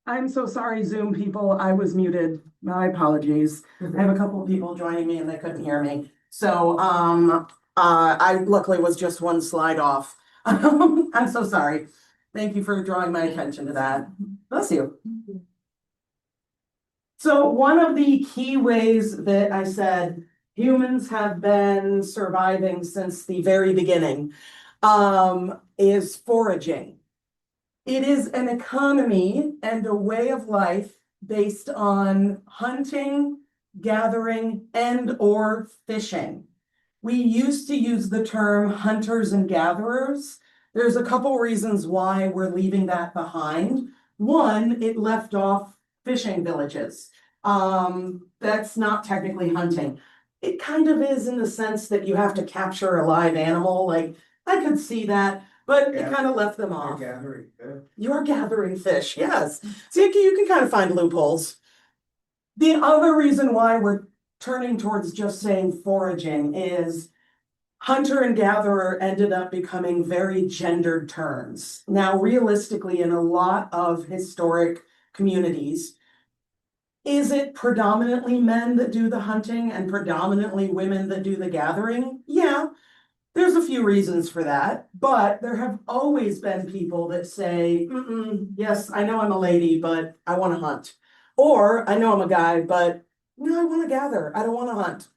I'm so sorry, Zoom people. I was muted. My apologies. I have a couple of people joining me and they couldn't hear me. So, I luckily was just one slide off. I'm so sorry. Thank you for drawing my attention to that. Bless you. So one of the key ways that I said humans have been surviving since the very beginning, is foraging. It is an economy and a way of life based on hunting, gathering, and or fishing. We used to use the term hunters and gatherers. There's a couple reasons why we're leaving that behind. One, it left off fishing villages. That's not technically hunting. It kind of is in the sense that you have to capture a live animal. Like, I could see that, but it kind of left them off. You're gathering fish, yes. So you can kind of find loopholes. The other reason why we're turning towards just saying foraging is hunter and gatherer ended up becoming very gendered terms. Now, realistically, in a lot of historic communities, is it predominantly men that do the hunting and predominantly women that do the gathering? Yeah, there's a few reasons for that, but there have always been people that say, yes, I know I'm a lady, but I want to hunt. Or I know I'm a guy, but no, I want to gather. I don't want to hunt.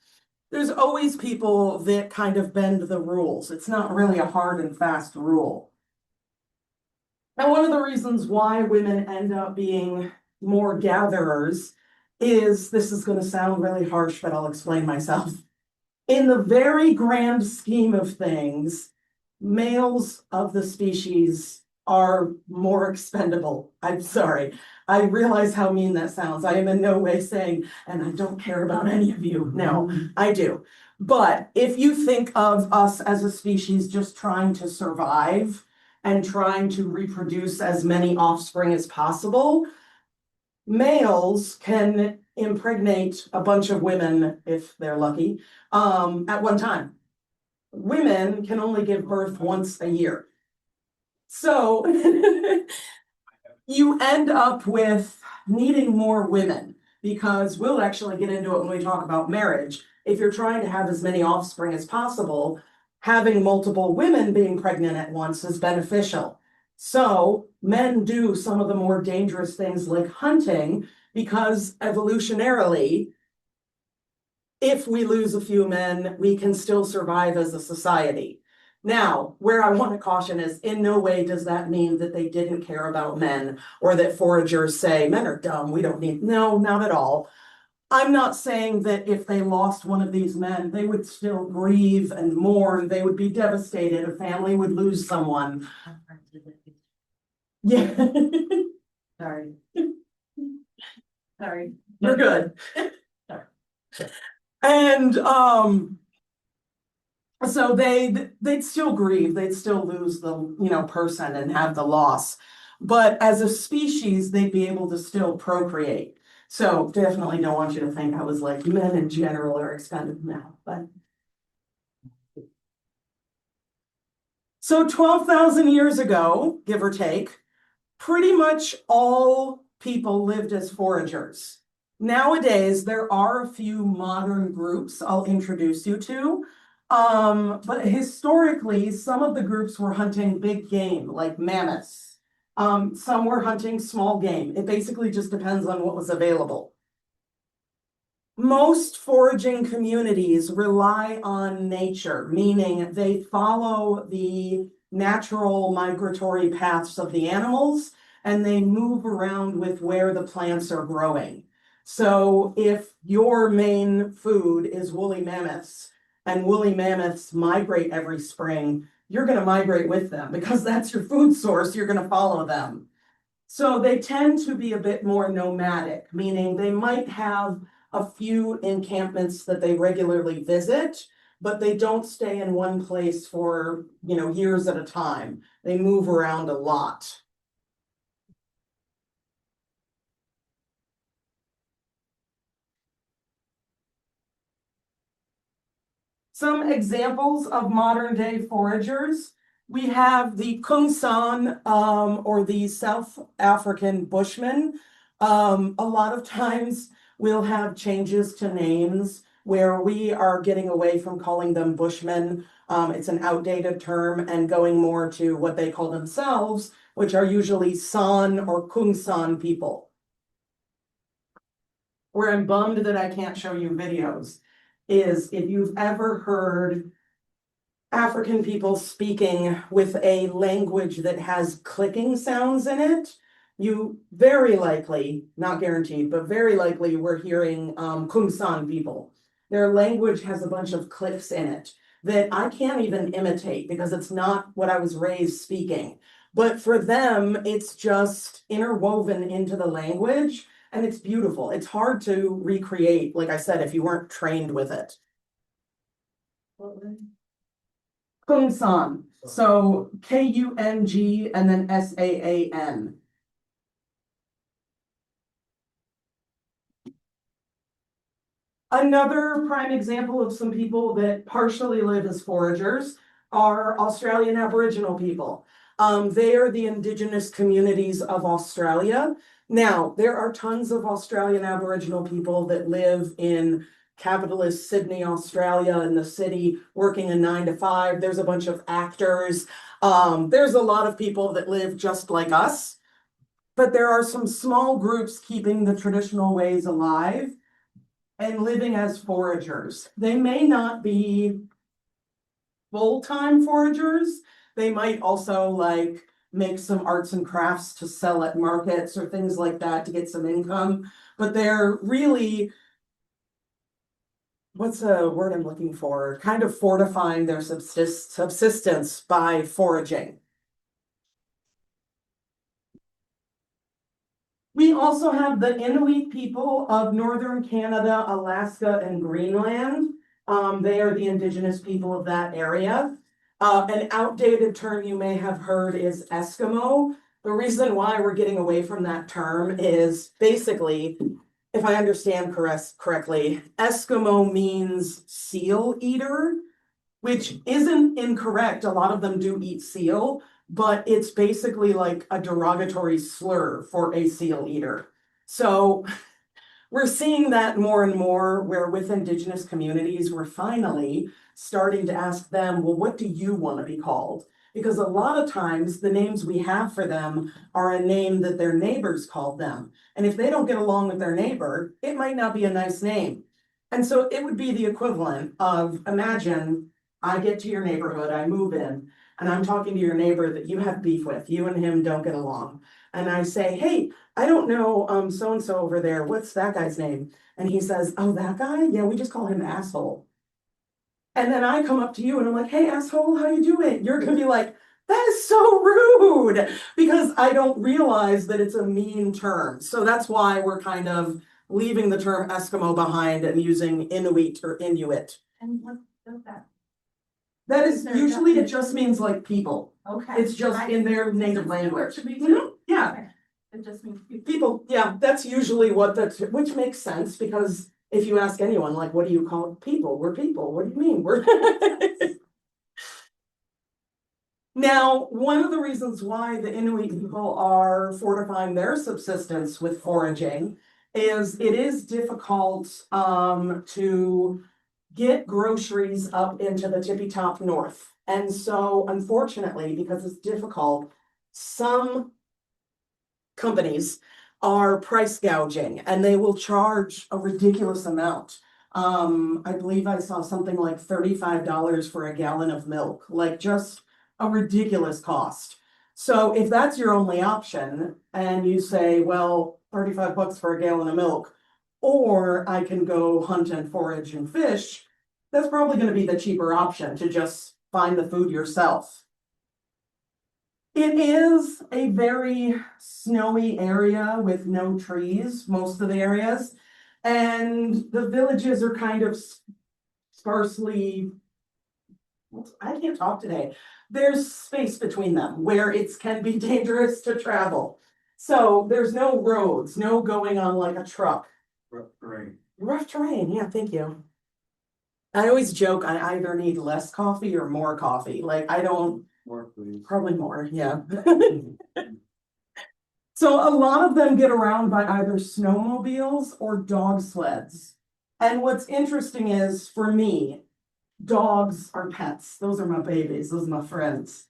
There's always people that kind of bend the rules. It's not really a hard and fast rule. And one of the reasons why women end up being more gatherers is, this is going to sound really harsh, but I'll explain myself. In the very grand scheme of things, males of the species are more expendable. I'm sorry. I realize how mean that sounds. I am in no way saying, and I don't care about any of you. No, I do. But if you think of us as a species just trying to survive and trying to reproduce as many offspring as possible, males can impregnate a bunch of women if they're lucky, at one time. Women can only give birth once a year. So you end up with needing more women, because we'll actually get into it when we talk about marriage. If you're trying to have as many offspring as possible, having multiple women being pregnant at once is beneficial. So men do some of the more dangerous things like hunting, because evolutionarily, if we lose a few men, we can still survive as a society. Now, where I want to caution is, in no way does that mean that they didn't care about men, or that foragers say men are dumb, we don't need. No, not at all. I'm not saying that if they lost one of these men, they would still grieve and mourn. They would be devastated. A family would lose someone. Yeah. Sorry. Sorry. You're good. And so they'd still grieve, they'd still lose the person and have the loss. But as a species, they'd be able to still procreate. So definitely don't want you to think I was like, men in general are expendable now, but. So 12,000 years ago, give or take, pretty much all people lived as foragers. Nowadays, there are a few modern groups I'll introduce you to. But historically, some of the groups were hunting big game, like mammoths. Some were hunting small game. It basically just depends on what was available. Most foraging communities rely on nature, meaning they follow the natural migratory paths of the animals and they move around with where the plants are growing. So if your main food is woolly mammoths and woolly mammoths migrate every spring, you're going to migrate with them because that's your food source. You're going to follow them. So they tend to be a bit more nomadic, meaning they might have a few encampments that they regularly visit, but they don't stay in one place for, years at a time. They move around a lot. Some examples of modern day foragers. We have the Kungsan, or the South African Bushman. A lot of times we'll have changes to names where we are getting away from calling them Bushmen. It's an outdated term and going more to what they call themselves, which are usually San or Kungsan people. Where I'm bummed that I can't show you videos is if you've ever heard African people speaking with a language that has clicking sounds in it, you very likely, not guaranteed, but very likely we're hearing Kungsan people. Their language has a bunch of clicks in it that I can't even imitate because it's not what I was raised speaking. But for them, it's just interwoven into the language and it's beautiful. It's hard to recreate, like I said, if you weren't trained with it. Kungsan. So Kung and then Saan. Another prime example of some people that partially live as foragers are Australian Aboriginal people. They are the indigenous communities of Australia. Now, there are tons of Australian Aboriginal people that live in capitalist Sydney, Australia, in the city, working a 9 to 5. There's a bunch of actors. There's a lot of people that live just like us. But there are some small groups keeping the traditional ways alive and living as foragers. They may not be full-time foragers. They might also like make some arts and crafts to sell at markets or things like that to get some income. But they're really, what's the word I'm looking for? Kind of fortifying their subsistence by foraging. We also have the Inuit people of northern Canada, Alaska, and Greenland. They are the indigenous people of that area. An outdated term you may have heard is Eskimo. The reason why we're getting away from that term is basically, if I understand correctly, Eskimo means seal eater, which isn't incorrect. A lot of them do eat seal, but it's basically like a derogatory slur for a seal eater. So we're seeing that more and more where with indigenous communities, we're finally starting to ask them, well, what do you want to be called? Because a lot of times the names we have for them are a name that their neighbors called them. And if they don't get along with their neighbor, it might not be a nice name. And so it would be the equivalent of, imagine I get to your neighborhood, I move in, and I'm talking to your neighbor that you have beef with, you and him don't get along. And I say, hey, I don't know, so-and-so over there, what's that guy's name? And he says, oh, that guy? Yeah, we just call him asshole. And then I come up to you and I'm like, hey, asshole, how you doing? You're gonna be like, that is so rude, because I don't realize that it's a mean term. So that's why we're kind of leaving the term Eskimo behind and using Inuit or Inuit. And what does that? That is usually it just means like people. Okay. It's just in their native language. Yeah. Okay. It just means people. People, yeah, that's usually what which makes sense because if you ask anyone, like, what do you call people? We're people. What do you mean? We're Now, one of the reasons why the Inuit people are fortifying their subsistence with foraging is it is difficult to get groceries up into the tippy top north. And so unfortunately, because it's difficult, some companies are price gouging and they will charge a ridiculous amount. I believe I saw something like $35 for a gallon of milk, like just a ridiculous cost. So if that's your only option and you say, well, 35 bucks for a gallon of milk, or I can go hunt and forage and fish, that's probably going to be the cheaper option to just find the food yourself. It is a very snowy area with no trees, most of the areas, and the villages are kind of sparsely, I can't talk today. There's space between them where it can be dangerous to travel. So there's no roads, no going on like a truck. Rough terrain. Rough terrain, yeah, thank you. I always joke I either need less coffee or more coffee. Like I don't, More please. Probably more, yeah. So a lot of them get around by either snowmobiles or dog sleds. And what's interesting is, for me, dogs are pets. Those are my babies, those are my friends.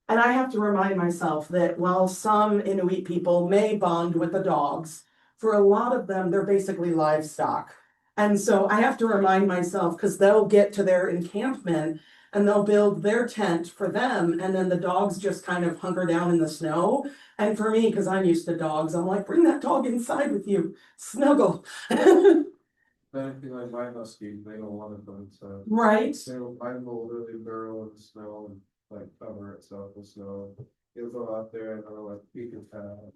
And I have to remind myself that while some Inuit people may bond with the dogs, for a lot of them, they're basically livestock. And so I have to remind myself, because they'll get to their encampment and they'll build their tent for them, and then the dogs just kind of hunker down in the snow. And for me, because I'm used to dogs, I'm like, bring that dog inside with you, snuggle. But I feel like my huskies, they don't want to go inside. Right? Mine will really burrow in the snow and like cover itself with snow. He'll go out there and I'll like peek his head out.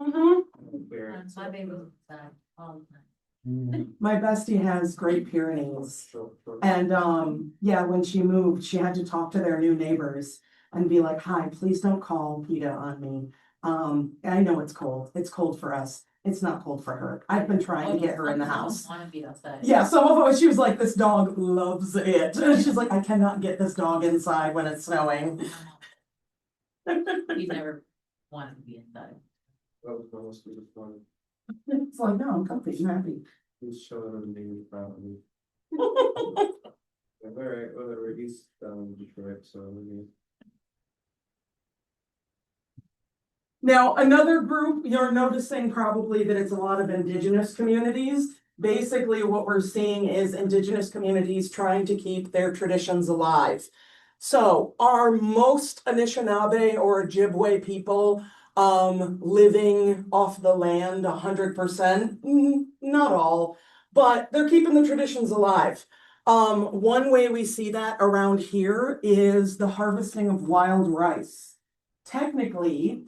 Clear it. My baby was inside all the time. My bestie has Great Pyrenees. Short. And yeah, when she moved, she had to talk to their new neighbors and be like, hi, please don't call PETA on me. I know it's cold. It's cold for us. It's not cold for her. I've been trying to get her in the house. Want to be outside. Yeah, some of them, she was like, this dog loves it. She's like, I cannot get this dog inside when it's snowing. He's never wanted to be inside. That was my husky this morning. It's like, no, I'm comfy, I'm happy. He's showing him being proud of me. Like, all right, whatever, he's down in Detroit, so maybe. Now, another group, you're noticing probably that it's a lot of indigenous communities. Basically, what we're seeing is indigenous communities trying to keep their traditions alive. So are most Anishinaabe or Ojibwe people living off the land 100%? Not all, but they're keeping the traditions alive. One way we see that around here is the harvesting of wild rice. Technically,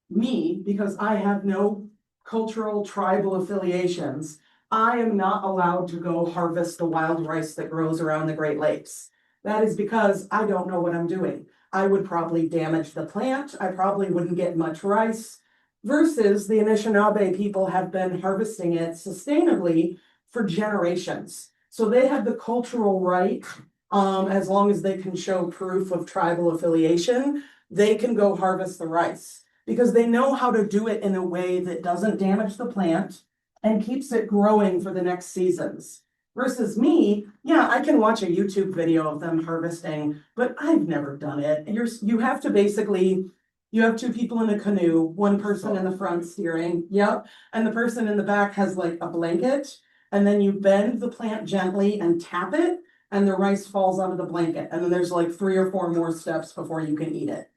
me, because I have no cultural tribal affiliations, I am not allowed to go harvest the wild rice that grows around the Great Lakes. That is because I don't know what I'm doing. I would probably damage the plant. I probably wouldn't get much rice. Versus the Anishinaabe people have been harvesting it sustainably for generations. So they have the cultural right, as long as they can show proof of tribal affiliation, they can go harvest the rice. Because they know how to do it in a way that doesn't damage the plant and keeps it growing for the next seasons. Versus me, yeah, I can watch a YouTube video of them harvesting, but I've never done it. You have to basically, you have two people in a canoe, one person in the front steering, yep, and the person in the back has like a blanket, and then you bend the plant gently and tap it, and the rice falls out of the blanket, and then there's like 3 or 4 more steps before you can eat it.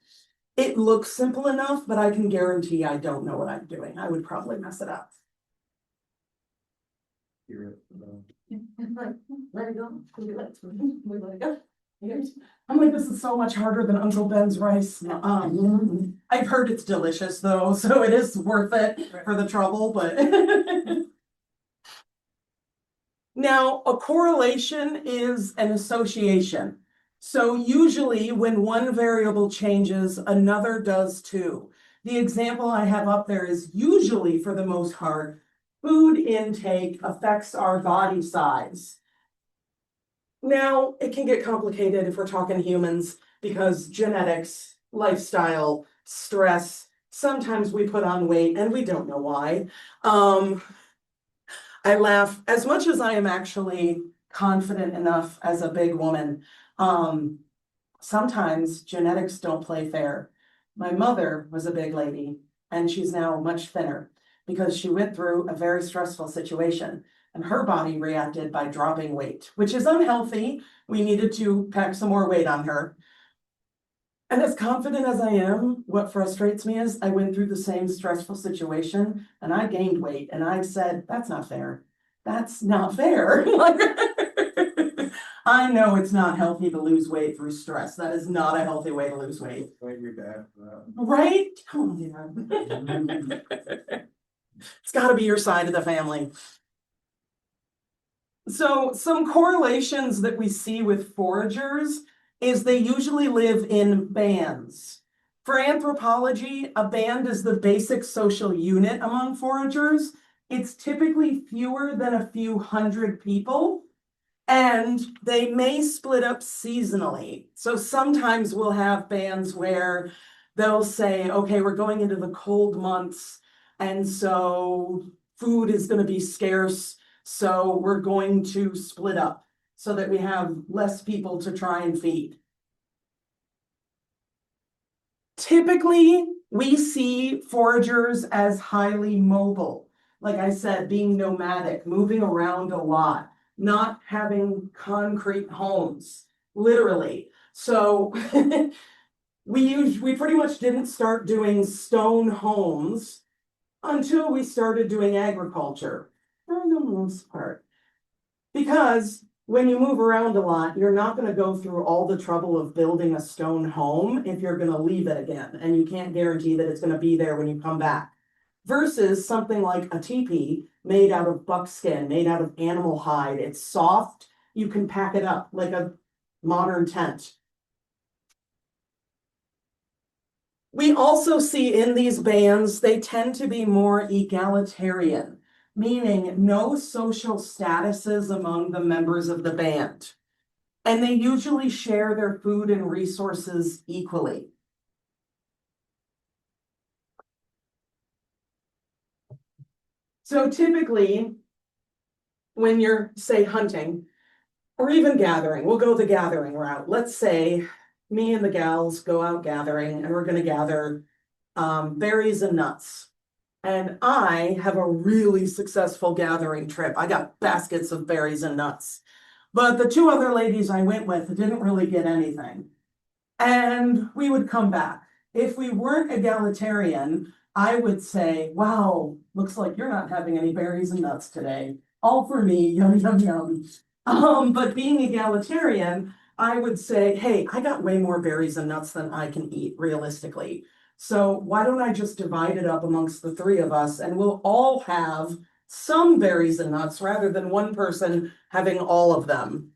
It looks simple enough, but I can guarantee I don't know what I'm doing. I would probably mess it up. Hear it. Let it go. We let it go. I'm like, this is so much harder than Uncle Ben's rice. I've heard it's delicious though, so it is worth it for the trouble, but. Now, a correlation is an association. So usually when one variable changes, another does too. The example I have up there is usually, for the most part, food intake affects our body size. Now, it can get complicated if we're talking humans because genetics, lifestyle, stress, sometimes we put on weight and we don't know why. I laugh, as much as I am actually confident enough as a big woman, sometimes genetics don't play fair. My mother was a big lady and she's now much thinner because she went through a very stressful situation and her body reacted by dropping weight, which is unhealthy. We needed to pack some more weight on her. And as confident as I am, what frustrates me is I went through the same stressful situation and I gained weight and I said, that's not fair. That's not fair. I know it's not healthy to lose weight through stress. That is not a healthy way to lose weight. Blame your dad for that. Right? Come on, Dad. It's gotta be your side of the family. So some correlations that we see with foragers is they usually live in bands. For anthropology, a band is the basic social unit among foragers. It's typically fewer than a few hundred people. And they may split up seasonally. So sometimes we'll have bands where they'll say, okay, we're going into the cold months. And so food is going to be scarce. So we're going to split up so that we have less people to try and feed. Typically, we see foragers as highly mobile. Like I said, being nomadic, moving around a lot, not having concrete homes, literally. So we pretty much didn't start doing stone homes until we started doing agriculture, for the most part. Because when you move around a lot, you're not going to go through all the trouble of building a stone home if you're going to leave it again, and you can't guarantee that it's going to be there when you come back. Versus something like a teepee made out of buckskin, made out of animal hide. It's soft, you can pack it up like a modern tent. We also see in these bands, they tend to be more egalitarian, meaning no social statuses among the members of the band. And they usually share their food and resources equally. So typically, when you're, say, hunting, or even gathering, we'll go the gathering route. Let's say me and the gals go out gathering, and we're going to gather berries and nuts. And I have a really successful gathering trip. I got baskets of berries and nuts. But the two other ladies I went with didn't really get anything. And we would come back. If we weren't egalitarian, I would say, wow, looks like you're not having any berries and nuts today. All for me, yum, yum, yum. But being egalitarian, I would say, hey, I got way more berries and nuts than I can eat realistically. So why don't I just divide it up amongst the three of us, and we'll all have some berries and nuts rather than one person having all of them.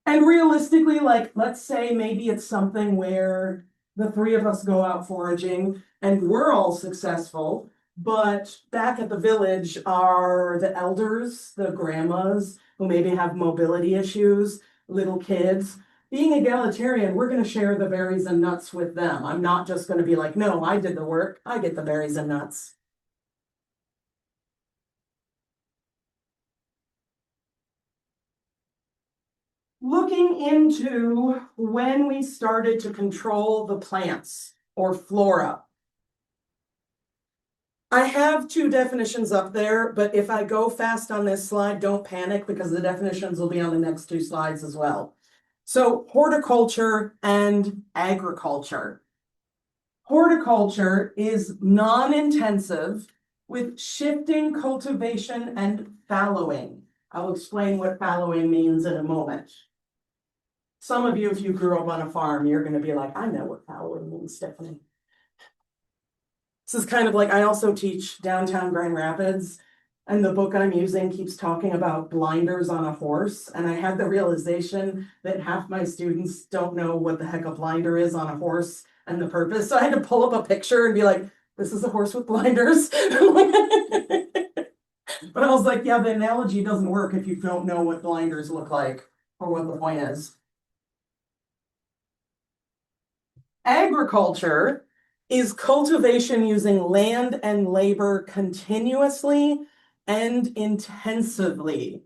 And realistically, like, let's say maybe it's something where the three of us go out foraging and we're all successful, but back at the village are the elders, the grandmas who maybe have mobility issues, little kids. Being egalitarian, we're going to share the berries and nuts with them. I'm not just going to be like, no, I did the work, I get the berries and nuts. Looking into when we started to control the plants or flora. I have two definitions up there, but if I go fast on this slide, don't panic because the definitions will be on the next two slides as well. So horticulture and agriculture. Horticulture is non-intensive with shifting cultivation and fallowing. I'll explain what fallowing means in a moment. Some of you, if you grew up on a farm, you're going to be like, I know what fallowing means, Stephanie. This is kind of like, I also teach downtown Grand Rapids, and the book I'm using keeps talking about blinders on a horse. And I had the realization that half my students don't know what the heck a blinder is on a horse and the purpose. So I had to pull up a picture and be like, this is a horse with blinders. But I was like, yeah, the analogy doesn't work if you don't know what blinders look like or what the point is. Agriculture is cultivation using land and labor continuously and intensively.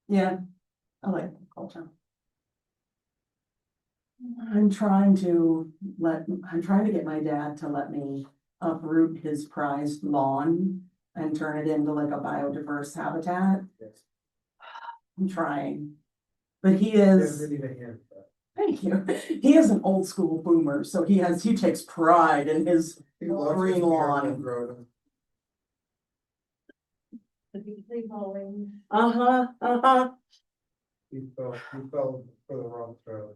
Yeah, I like culture. I'm trying to get my dad to let me uproot his prized lawn and turn it into like a biodiverse habitat. Yes. I'm trying, but he is. Thank you. He is an old school boomer, so he takes pride in his green lawn. Uh-huh. He fell for the wrong trail.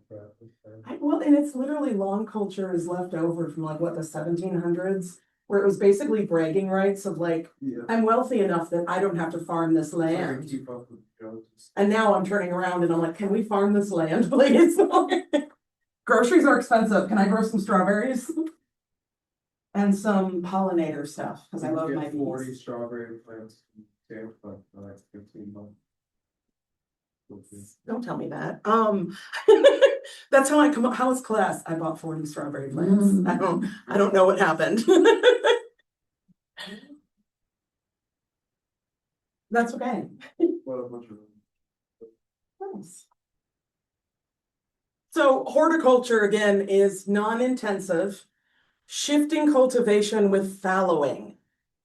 Well, and it's literally lawn culture is left over from like what, the 1700s, where it was basically bragging rights of like, Yeah. I'm wealthy enough that I don't have to farm this land. Keep up with Jones. And now I'm turning around and I'm like, can we farm this land, please? Groceries are expensive. Can I grow some strawberries? And some pollinator stuff, because I love You my get 40 bees. strawberry plants in Tampa for like 15 months. Don't tell me that. That's how I come up, how was class? I bought 40 strawberry plants. I don't know what happened. That's okay. Well, a bunch of Nice. So horticulture again is non-intensive, shifting cultivation with fallowing.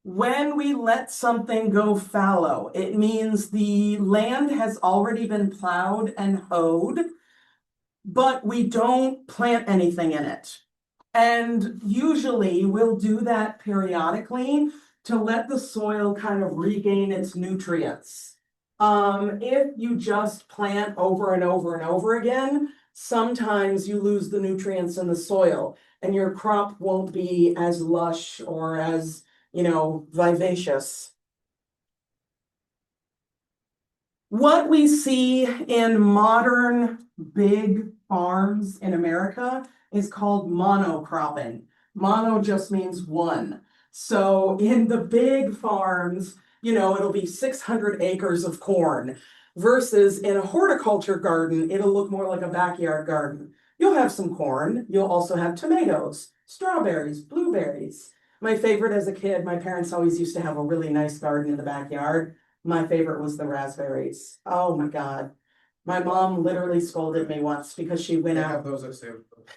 When we let something go fallow, it means the land has already been plowed and hoed, but we don't plant anything in it. And usually we'll do that periodically to let the soil kind of regain its nutrients. If you just plant over and over and over again, sometimes you lose the nutrients in the soil and your crop won't be as lush or as, vivacious. What we see in modern big farms in America is called monocropping. Mono just means one. So in the big farms, it'll be 600 acres of corn versus in a horticulture garden, it'll look more like a backyard garden. You'll have some corn. You'll also have tomatoes, strawberries, blueberries. My favorite as a kid, my parents always used to have a really nice garden in the backyard. My favorite was the raspberries. Oh my God. My mom literally scolded me once because she went They out. have those at Sam's Club.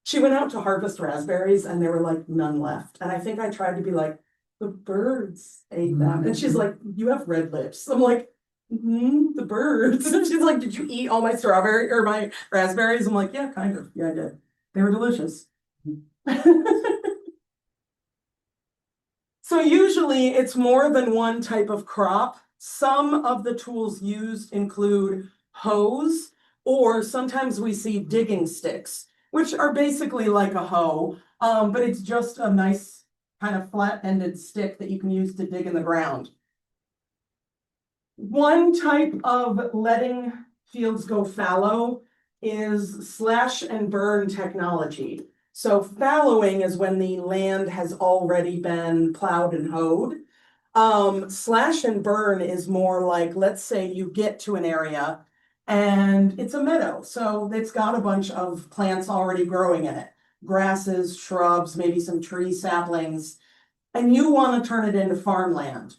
She went out to harvest raspberries and there were like none left. And I think I tried to be like, the birds ate them. And she's like, you have red lips. I'm like, the birds. And she's like, did you eat all my strawberry or my raspberries? I'm like, yeah, kind of. Yeah, I did. They were delicious. So usually it's more than one type of crop. Some of the tools used include hoes, or sometimes we see digging sticks, which are basically like a hoe, but it's just a nice kind of flat-ended stick that you can use to dig in the ground. One type of letting fields go fallow is slash and burn technology. So fallowing is when the land has already been plowed and hoed. Slash and burn is more like, let's say you get to an area and it's a meadow. So it's got a bunch of plants already growing in it, grasses, shrubs, maybe some tree saplings, and you want to turn it into farmland.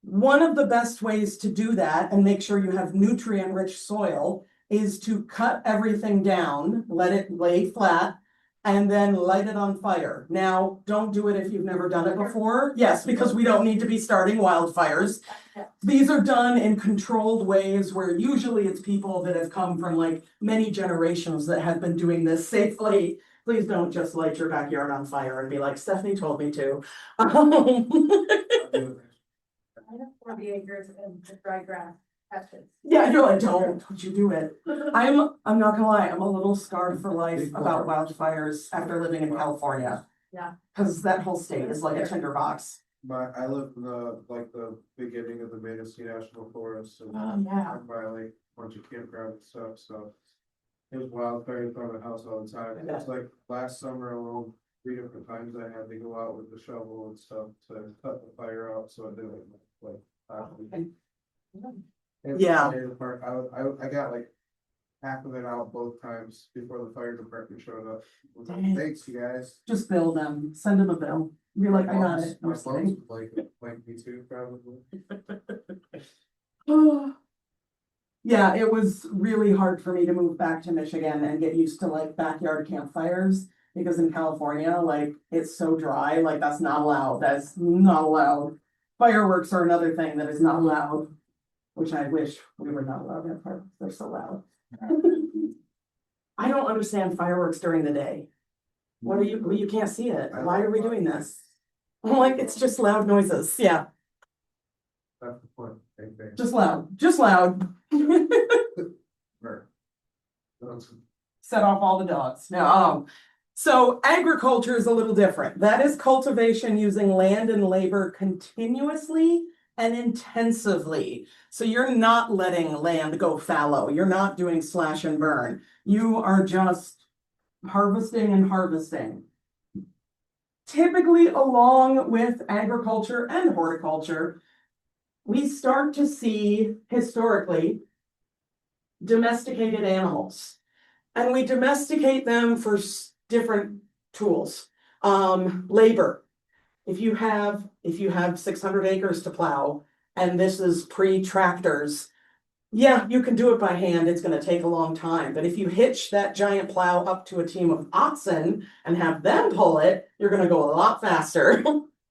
One of the best ways to do that and make sure you have nutrient-rich soil is to cut everything down, let it lay flat, and then light it on fire. Now, don't do it if you've never done it before. Yes, because we don't need to be starting wildfires. These are done in controlled ways where usually it's people that have come from like many generations that have been doing this safely. Please don't just light your backyard on fire and be like, Stephanie told me to. I have 40 acres of dry grass patches. Yeah, you're like, don't you do it. I'm not gonna lie, I'm a little scarred for life about wildfires after living in California. Yeah. Cause that whole state is like a tinderbox. I live in the beginning of the Manistee National Forest and Oh, yeah. I'm by like a bunch of campground and stuff, so. There's wildfire in front of the house all the time. I It's like last summer alone, 3 different times I had to go out with the shovel and stuff to cut the fire out, so it didn't like. Okay. And Yeah. the part, I got like half of it out both times before the fire department showed up. I was like, Dang. thanks, you guys. Just bill them, send them a bill. Be like, I got it. I'm My just mom's kidding. like me too, probably. Yeah, it was really hard for me to move back to Michigan and get used to like backyard campfires because in California, like it's so dry, like that's not allowed. That's not allowed. Fireworks are another thing that is not allowed, which I wish we were not allowed to have fireworks. They're so loud. I don't understand fireworks during the day. What are you, well, you can't see it. Why are we doing this? I'm like, it's just loud noises. Yeah, That's the point. just loud, just loud. Set off all the dogs. No. So agriculture is a little different. That is cultivation using land and labor continuously and intensively. So you're not letting land go fallow. You're not doing slash and burn. You are just harvesting and harvesting. Typically, along with agriculture and horticulture, we start to see historically domesticated animals. And we domesticate them for different tools. Labor. If you have 600 acres to plow, and this is pre-tractors, yeah, you can do it by hand. It's going to take a long time. But if you hitch that giant plow up to a team of oxen and have them pull it, you're going to go a lot faster.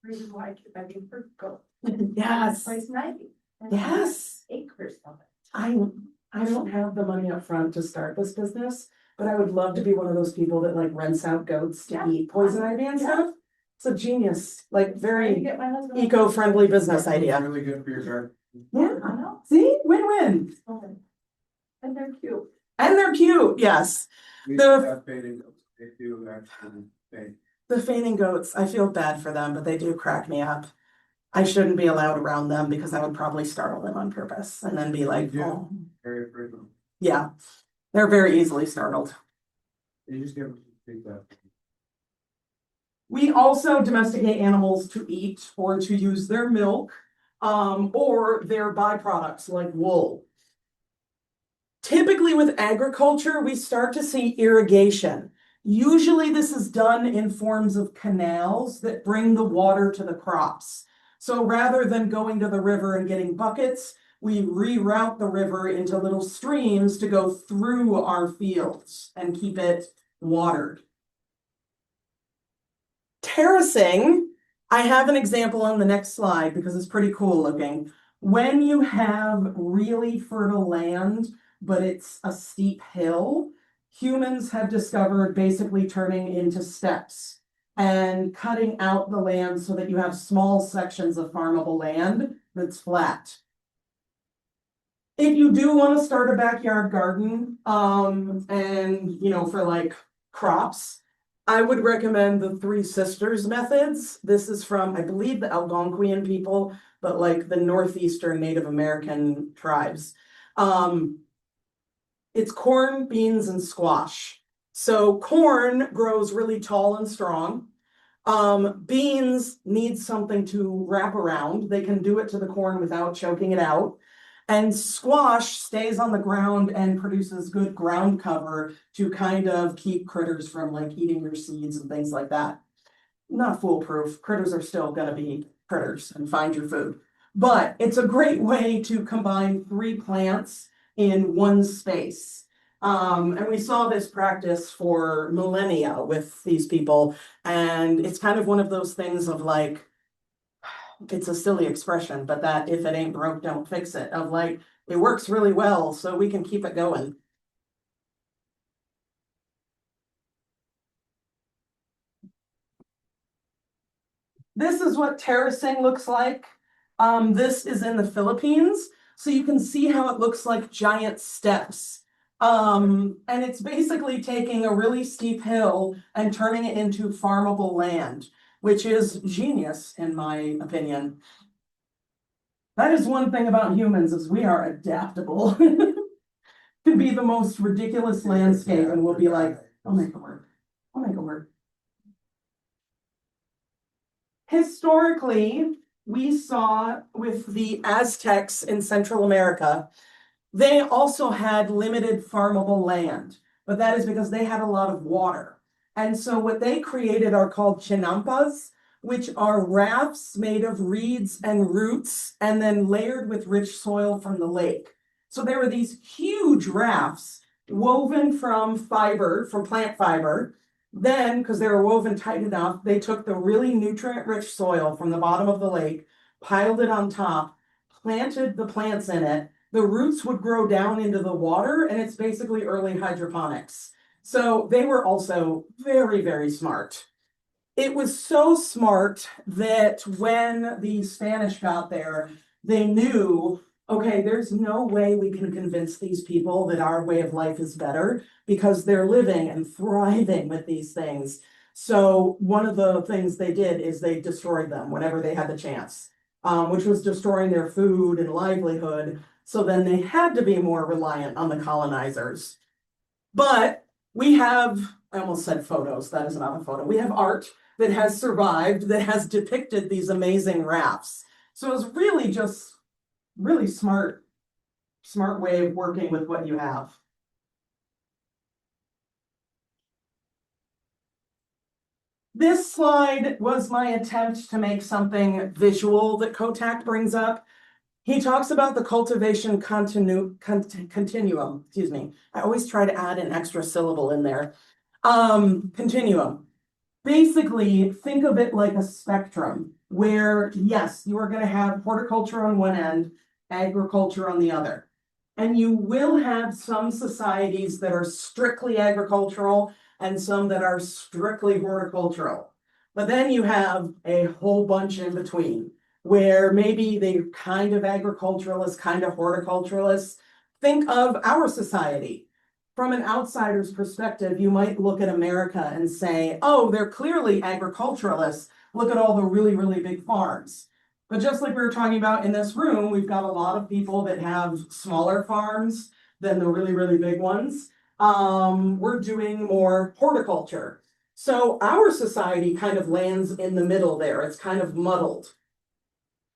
Reason why I keep begging for goat. Yes. Place 90. Yes. Acres of it. I don't have the money up front to start this business, but I would love to be one of those people that like rents out goats to Yeah. eat poison ivy and Yeah. stuff. It's a genius, like Trying to very get my husband. eco-friendly business idea. Really good for your garden. Yeah, I know. see, win-win. And they're cute. And they're cute, yes. We The- have fading goats. They do actually fade. The fainting goats, I feel bad for them, but they do crack me up. I shouldn't be allowed around them because I would probably startle them on purpose and then be like, They do. oh, Very frequent. yeah. They're very easily startled. You just give them feedback. We also domesticate animals to eat or to use their milk, or their byproducts like wool. Typically with agriculture, we start to see irrigation. Usually this is done in forms of canals that bring the water to the crops. So rather than going to the river and getting buckets, we reroute the river into little streams to go through our fields and keep it watered. Terracing, I have an example on the next slide because it's pretty cool looking. When you have really fertile land, but it's a steep hill, humans have discovered basically turning into steps and cutting out the land so that you have small sections of farmable land that's flat. If you do want to start a backyard garden, and for like crops, I would recommend the Three Sisters methods. This is from, I believe, the Algonquian people, but like the northeastern Native American tribes. It's corn, beans, and squash. So corn grows really tall and strong. Beans need something to wrap around. They can do it to the corn without choking it out. And squash stays on the ground and produces good ground cover to kind of keep critters from like eating your seeds and things like that. Not foolproof. Critters are still gonna be critters and find your food. But it's a great way to combine 3 plants in one space. And we saw this practice for millennia with these people. And it's kind of one of those things of like, it's a silly expression, but that if it ain't broke, don't fix it, of like, it works really well, so we can keep it going. This is what terracing looks like. This is in the Philippines, so you can see how it looks like giant steps. And it's basically taking a really steep hill and turning it into farmable land, which is genius, in my opinion. That is one thing about humans, is we are adaptable. Could be the most ridiculous landscape and we'll be like, I'll make it work. I'll make it work. Historically, we saw with the Aztecs in Central America, they also had limited farmable land, but that is because they had a lot of water. And so what they created are called chinampas, which are rafts made of reeds and roots and then layered with rich soil from the lake. So there were these huge rafts woven from fiber, from plant fiber. Then, because they were woven tight enough, they took the really nutrient-rich soil from the bottom of the lake, piled it on top, planted the plants in it. The roots would grow down into the water, and it's basically early hydroponics. So they were also very, very smart. It was so smart that when the Spanish got there, they knew, okay, there's no way we can convince these people that our way of life is better because they're living and thriving with these things. So one of the things they did is they destroyed them whenever they had the chance, which was destroying their food and livelihood. So then they had to be more reliant on the colonizers. But we have, I almost said photos, that is not a photo. We have art that has survived, that has depicted these amazing rafts. So it's really just really smart way of working with what you have. This slide was my attempt to make something visual that Kottak brings up. He talks about the cultivation continuum, excuse me. I always try to add an extra syllable in there. Continuum. Basically, think of it like a spectrum where, yes, you are going to have horticulture on one end, agriculture on the other. And you will have some societies that are strictly agricultural and some that are strictly horticultural. But then you have a whole bunch in between where maybe they're kind of agriculturalists, kind of horticulturalists. Think of our society. From an outsider's perspective, you might look at America and say, oh, they're clearly agriculturalists. Look at all the really, really big farms. But just like we were talking about in this room, we've got a lot of people that have smaller farms than the really, really big ones. We're doing more horticulture. So our society kind of lands in the middle there. It's kind of muddled.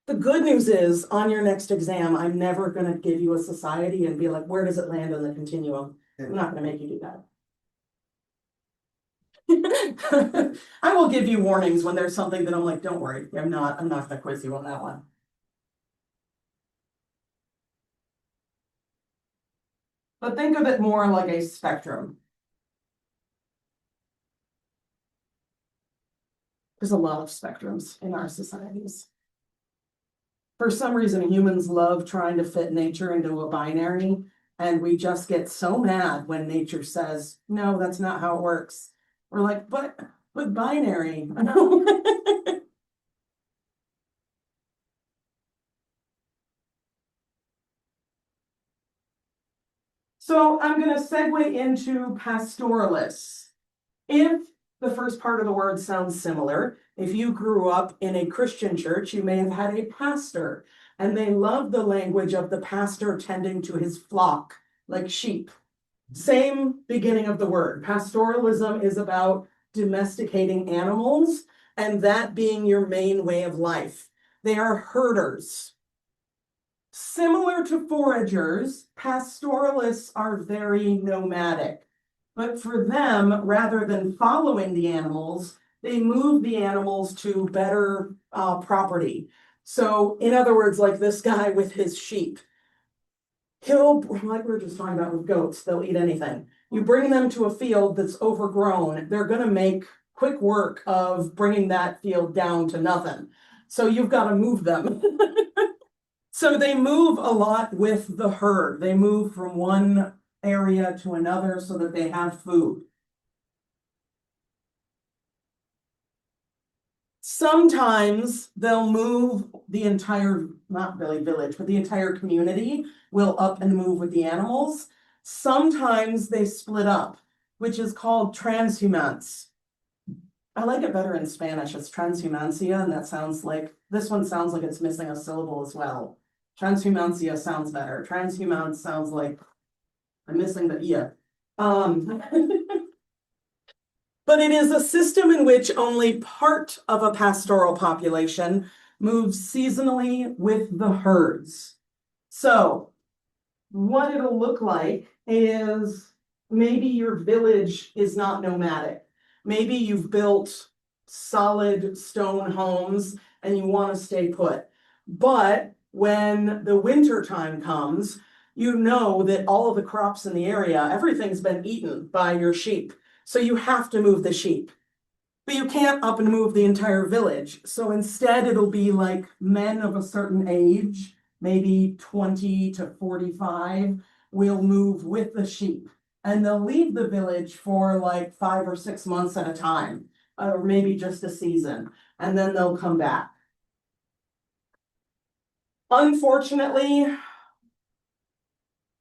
The good news is on your next exam, I'm never going to give you a society and be like, where does it land on the continuum? I'm not going to make you do that. I will give you warnings when there's something that I'm like, don't worry, I'm not going to quiz you on that one. But think of it more like a spectrum. There's a lot of spectrums in our societies. For some reason, humans love trying to fit nature into a binary, and we just get so mad when nature says, no, that's not how it works. We're like, but binary. So I'm going to segue into pastoralists. If the first part of the word sounds similar, if you grew up in a Christian church, you may have had a pastor, and they love the language of the pastor tending to his flock like sheep. Same beginning of the word. Pastoralism is about domesticating animals and that being your main way of life. They are herders. Similar to foragers, pastoralists are very nomadic. But for them, rather than following the animals, they move the animals to better property. So in other words, like this guy with his sheep, he'll, like we were just talking about with goats, they'll eat anything. You bring them to a field that's overgrown, they're going to make quick work of bringing that field down to nothing. So you've got to move them. So they move a lot with the herd. They move from one area to another so that they have food. Sometimes they'll move the entire, not really village, but the entire community will up and move with the animals. Sometimes they split up, which is called transhumance. I like it better in Spanish. It's transhumancia, and that sounds like, this one sounds like it's missing a syllable as well. Transhumancia sounds better. Transhumance sounds like I'm missing the yeah. But it is a system in which only part of a pastoral population moves seasonally with the herds. So what it'll look like is maybe your village is not nomadic. Maybe you've built solid stone homes and you want to stay put. But when the winter time comes, you know that all of the crops in the area, everything's been eaten by your sheep. So you have to move the sheep. But you can't up and move the entire village. So instead it'll be like men of a certain age, maybe 20 to 45, will move with the sheep. And they'll leave the village for like 5 or 6 months at a time, or maybe just a season, and then they'll come back. Unfortunately,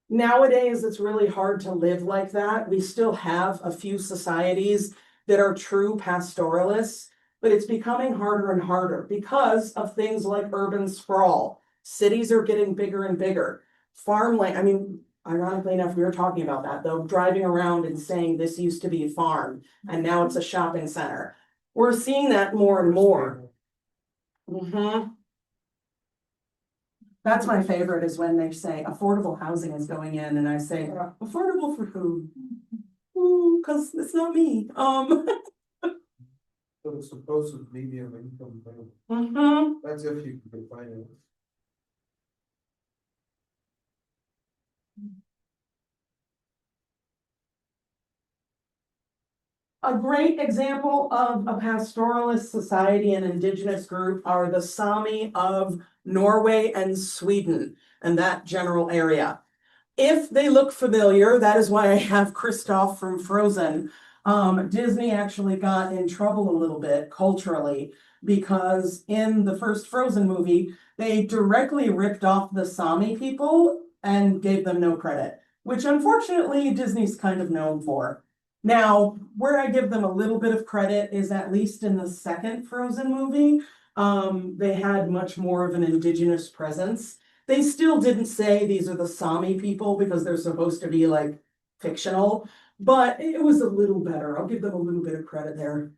nowadays it's really hard to live like that. We still have a few societies that are true pastoralists, but it's becoming harder and harder because of things like urban sprawl. Cities are getting bigger and bigger. Farmland, I mean, ironically enough, we were talking about that though, driving around and saying this used to be a farm and now it's a shopping center. We're seeing that more and more. That's my favorite, is when they say affordable housing is going in, and I say, affordable for who? Cause it's not me. So it's supposed to medium income, that's if you can find it. A great example of a pastoralist society and indigenous group are the Sami of Norway and Sweden and that general area. If they look familiar, that is why I have Kristoff from Frozen. Disney actually got in trouble a little bit culturally because in the first Frozen movie, they directly ripped off the Sami people and gave them no credit, which unfortunately Disney's kind of known for. Now, where I give them a little bit of credit is at least in the second Frozen movie, they had much more of an indigenous presence. They still didn't say these are the Sami people because they're supposed to be like fictional, but it was a little better. I'll give them a little bit of credit there.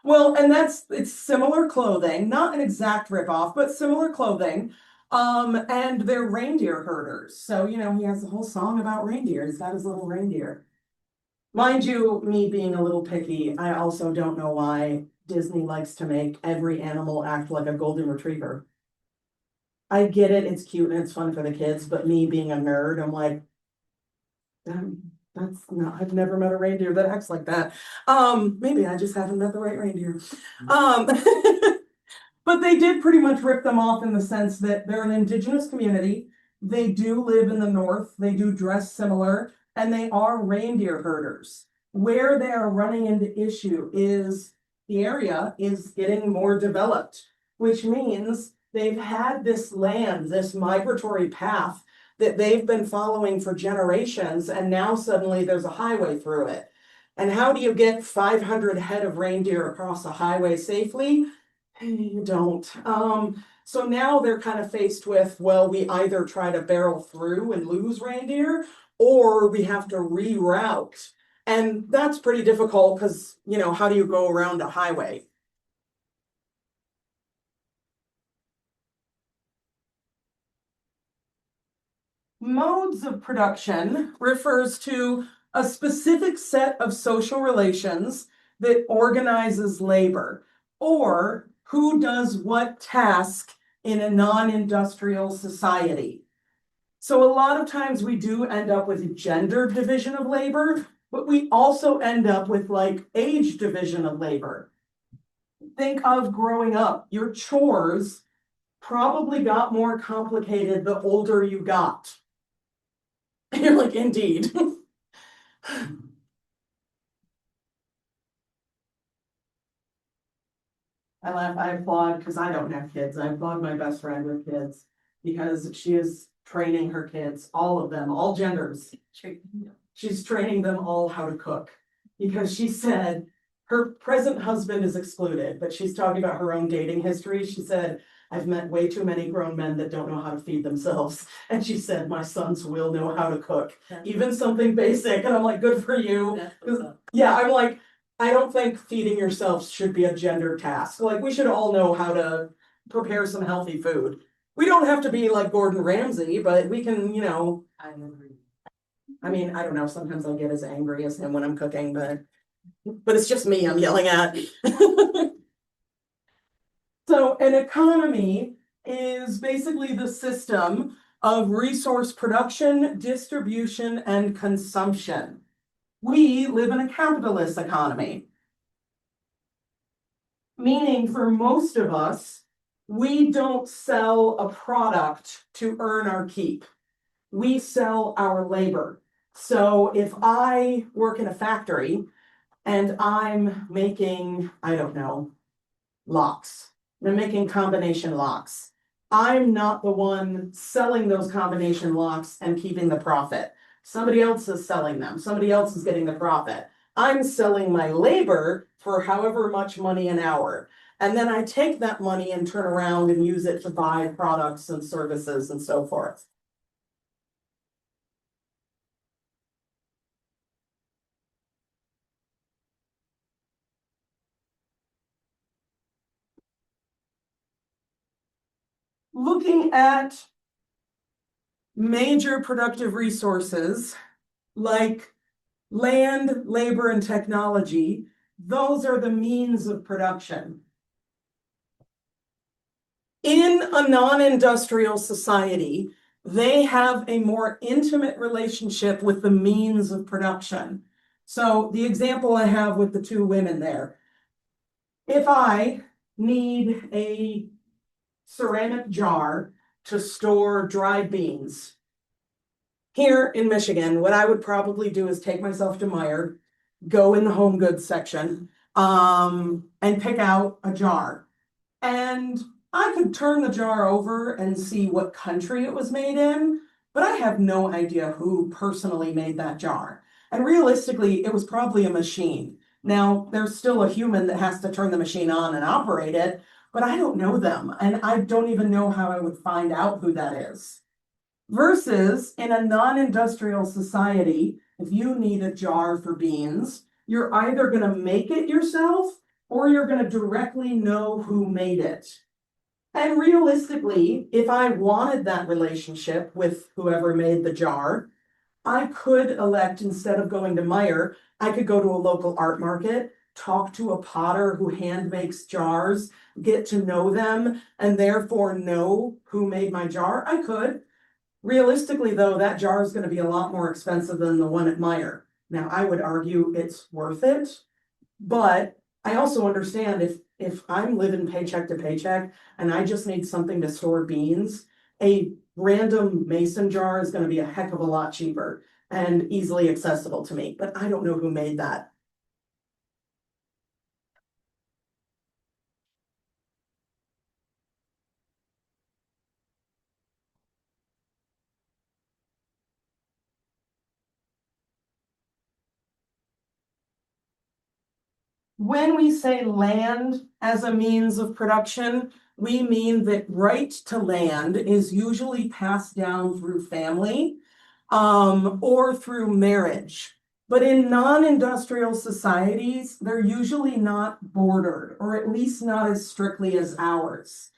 Well, and it's similar clothing, not an exact ripoff, but similar clothing. And they're reindeer herders. So, he has a whole song about reindeer. He's got his little reindeer. Mind you, me being a little picky, I also don't know why Disney likes to make every animal act like a golden retriever. I get it, it's cute and it's fun for the kids, but me being a nerd, I'm like, that's not, I've never met a reindeer that acts like that. Maybe I just haven't met the right reindeer. But they did pretty much rip them off in the sense that they're an indigenous community. They do live in the north, they do dress similar, and they are reindeer herders. Where they are running into issue is the area is getting more developed, which means they've had this land, this migratory path that they've been following for generations, and now suddenly there's a highway through it. And how do you get 500 head of reindeer across a highway safely? You don't. So now they're kind of faced with, well, we either try to barrel through and lose reindeer, or we have to reroute. And that's pretty difficult because, how do you go around a highway? Modes of production refers to a specific set of social relations that organizes labor, or who does what task in a non-industrial society. So a lot of times we do end up with a gender division of labor, but we also end up with like age division of labor. Think of growing up. Your chores probably got more complicated the older you got. You're like, indeed. I laugh, I applaud because I don't have kids. I applaud my best friend with kids because she is training her kids, all of them, all genders. She's training them all how to cook because she said her present husband is excluded, but she's talking about her own dating history. She said, I've met way too many grown men that don't know how to feed themselves. And she said, my sons will know how to cook, even something basic. And I'm like, good for you. Yeah, I'm like, I don't think feeding yourself should be a gender task. Like, we should all know how to prepare some healthy food. We don't have to be like Gordon Ramsay, but we can, I agree. I mean, I don't know, sometimes I'll get as angry as him when I'm cooking, but it's just me I'm yelling at. So an economy is basically the system of resource production, distribution, and consumption. We live in a capitalist economy. Meaning for most of us, we don't sell a product to earn our keep. We sell our labor. So if I work in a factory and I'm making, I don't know, locks, I'm making combination locks. I'm not the one selling those combination locks and keeping the profit. Somebody else is selling them. Somebody else is getting the profit. I'm selling my labor for however much money an hour. And then I take that money and turn around and use it to buy products and services and so forth. looking at major productive resources like land, labor, and technology, those are the means of production. In a non-industrial society, they have a more intimate relationship with the means of production. So the example I have with the two women there, if I need a ceramic jar to store dried beans, here in Michigan, what I would probably do is take myself to Meijer, go in the home goods section, and pick out a jar. And I could turn the jar over and see what country it was made in, but I have no idea who personally made that jar. And realistically, it was probably a machine. Now, there's still a human that has to turn the machine on and operate it, but I don't know them, and I don't even know how I would find out who that is. Versus in a non-industrial society, if you need a jar for beans, you're either going to make it yourself or you're going to directly know who made it. And realistically, if I wanted that relationship with whoever made the jar, I could elect, instead of going to Meijer, I could go to a local art market, talk to a potter who hand makes jars, get to know them, and therefore know who made my jar. I could. Realistically, though, that jar is going to be a lot more expensive than the one at Meijer. Now, I would argue it's worth it, but I also understand if I'm living paycheck to paycheck and I just need something to store beans, a random mason jar is going to be a heck of a lot cheaper and easily accessible to me, but I don't know who made that. When we say land as a means of production, we mean that right to land is usually passed down through family, or through marriage. But in non-industrial societies, they're usually not bordered, or at least not as strictly as ours.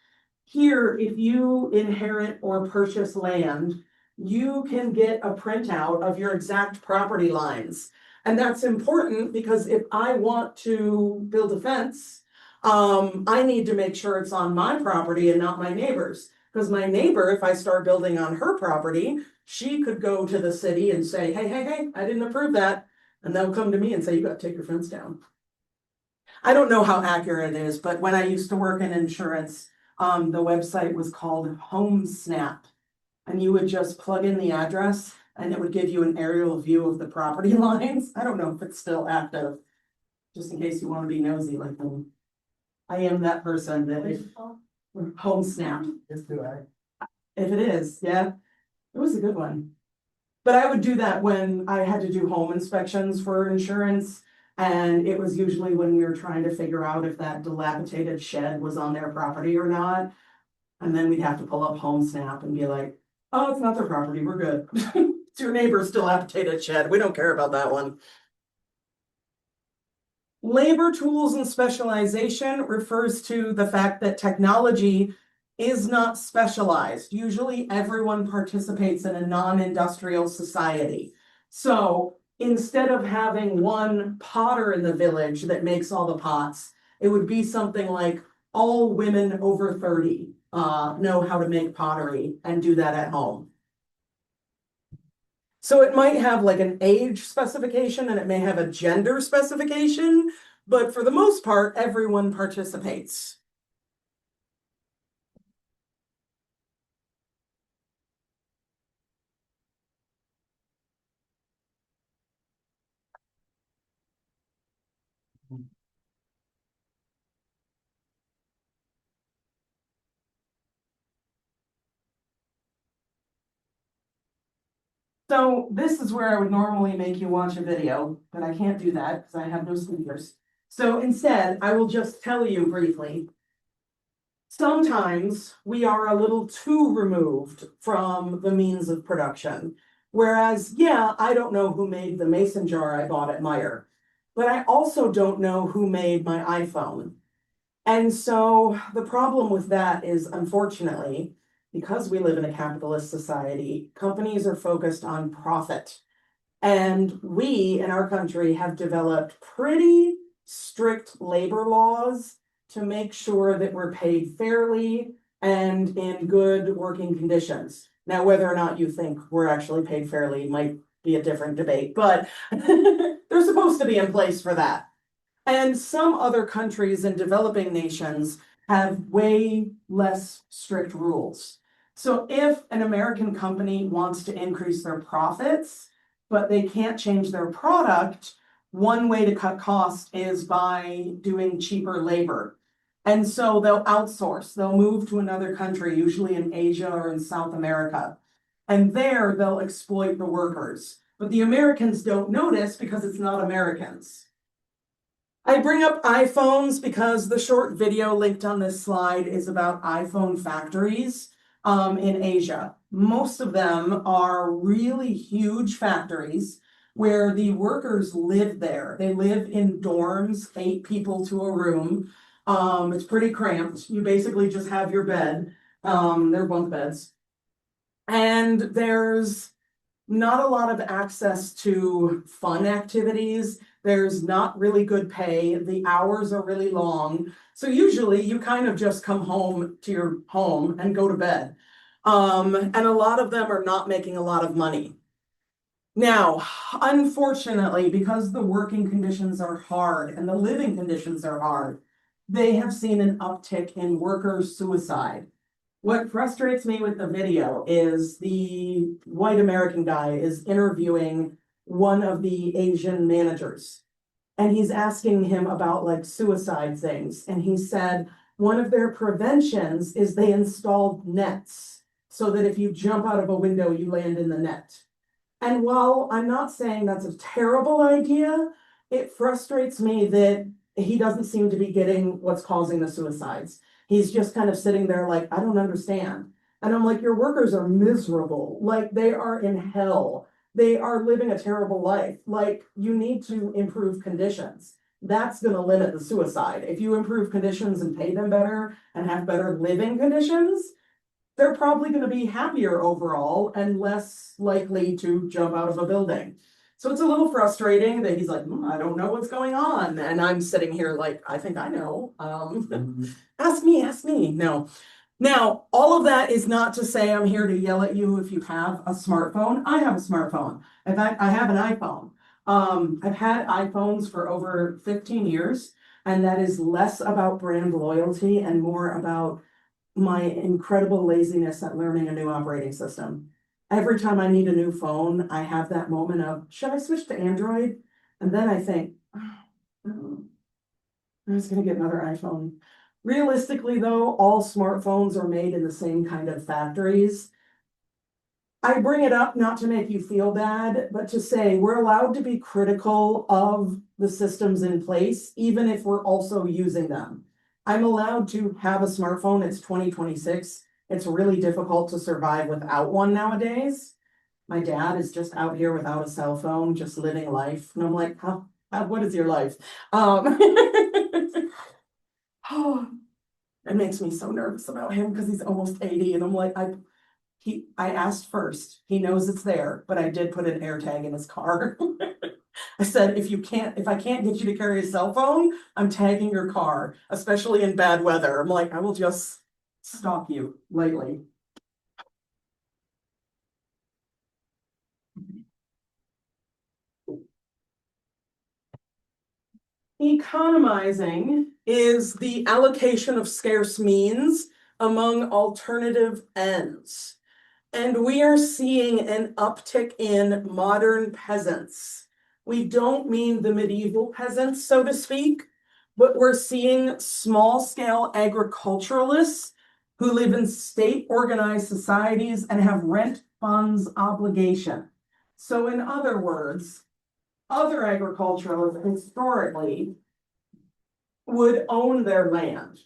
Here, if you inherit or purchase land, you can get a printout of your exact property lines. And that's important because if I want to build a fence, I need to make sure it's on my property and not my neighbor's. Because my neighbor, if I start building on her property, she could go to the city and say, hey, I didn't approve that. And they'll come to me and say, you got to take your fence down. I don't know how accurate it is, but when I used to work in insurance, the website was called Home Snap. And you would just plug in the address and it would give you an aerial view of the property lines. I don't know if it's still active, just in case you want to be nosy like me. I am that person that is Home Snap. Yes, do I. If it is, yeah, it was a good one. But I would do that when I had to do home inspections for insurance. And it was usually when we were trying to figure out if that dilapidated shed was on their property or not. And then we'd have to pull up Home Snap and be like, oh, it's not their property, we're good. It's your neighbor's dilapidated shed, we don't care about that one. Labor tools and specialization refers to the fact that technology is not specialized. Usually everyone participates in a non-industrial society. So instead of having one potter in the village that makes all the pots, it would be something like all women over 30 know how to make pottery and do that at home. So it might have like an age specification and it may have a gender specification, but for the most part, everyone participates. So this is where I would normally make you watch a video, but I can't do that because I have no speakers. So instead, I will just tell you briefly. Sometimes we are a little too removed from the means of production. Whereas, yeah, I don't know who made the mason jar I bought at Meijer, but I also don't know who made my iPhone. And so the problem with that is, unfortunately, because we live in a capitalist society, companies are focused on profit. And we in our country have developed pretty strict labor laws to make sure that we're paid fairly and in good working conditions. Now, whether or not you think we're actually paid fairly might be a different debate, but they're supposed to be in place for that. And some other countries and developing nations have way less strict rules. So if an American company wants to increase their profits, but they can't change their product, one way to cut costs is by doing cheaper labor. And so they'll outsource, they'll move to another country, usually in Asia or in South America. And there they'll exploit the workers. But the Americans don't notice because it's not Americans. I bring up iPhones because the short video linked on this slide is about iPhone factories in Asia. Most of them are really huge factories where the workers live there. They live in dorms, 8 people to a room. It's pretty cramped. You basically just have your bed. They're bunk beds. And there's not a lot of access to fun activities. There's not really good pay. The hours are really long. So usually you kind of just come home to your home and go to bed. And a lot of them are not making a lot of money. Now, unfortunately, because the working conditions are hard and the living conditions are hard, they have seen an uptick in workers' suicide. What frustrates me with the video is the white American guy is interviewing one of the Asian managers. And he's asking him about like suicide things. And he said, one of their preventions is they installed nets so that if you jump out of a window, you land in the net. And while I'm not saying that's a terrible idea, it frustrates me that he doesn't seem to be getting what's causing the suicides. He's just kind of sitting there like, I don't understand. And I'm like, your workers are miserable. Like they are in hell. They are living a terrible life. Like you need to improve conditions. That's going to limit the suicide. If you improve conditions and pay them better and have better living conditions, they're probably going to be happier overall and less likely to jump out of a building. So it's a little frustrating that he's like, I don't know what's going on. And I'm sitting here like, I think I know. Ask me. No. Now, all of that is not to say I'm here to yell at you if you have a smartphone. I have a smartphone. In fact, I have an iPhone. I've had iPhones for over 15 years, and that is less about brand loyalty and more about my incredible laziness at learning a new operating system. Every time I need a new phone, I have that moment of, should I switch to Android? And then I think, I'm just gonna get another iPhone. Realistically though, all smartphones are made in the same kind of factories. I bring it up not to make you feel bad, but to say we're allowed to be critical of the systems in place, even if we're also using them. I'm allowed to have a smartphone. It's 2026. It's really difficult to survive without one nowadays. My dad is just out here without a cell phone, just living life. And I'm like, what is your life? Oh, it makes me so nervous about him because he's almost 80. And I'm like, I asked first. He knows it's there, but I did put an AirTag in his car. I said, if I can't get you to carry a cell phone, I'm tagging your car, especially in bad weather. I'm like, I will just stalk you lightly. Economizing is the allocation of scarce means among alternative ends. And we are seeing an uptick in modern peasants. We don't mean the medieval peasants, so to speak, but we're seeing small-scale agriculturalists who live in state-organized societies and have rent funds obligation. So in other words, other agriculturalists historically would own their land.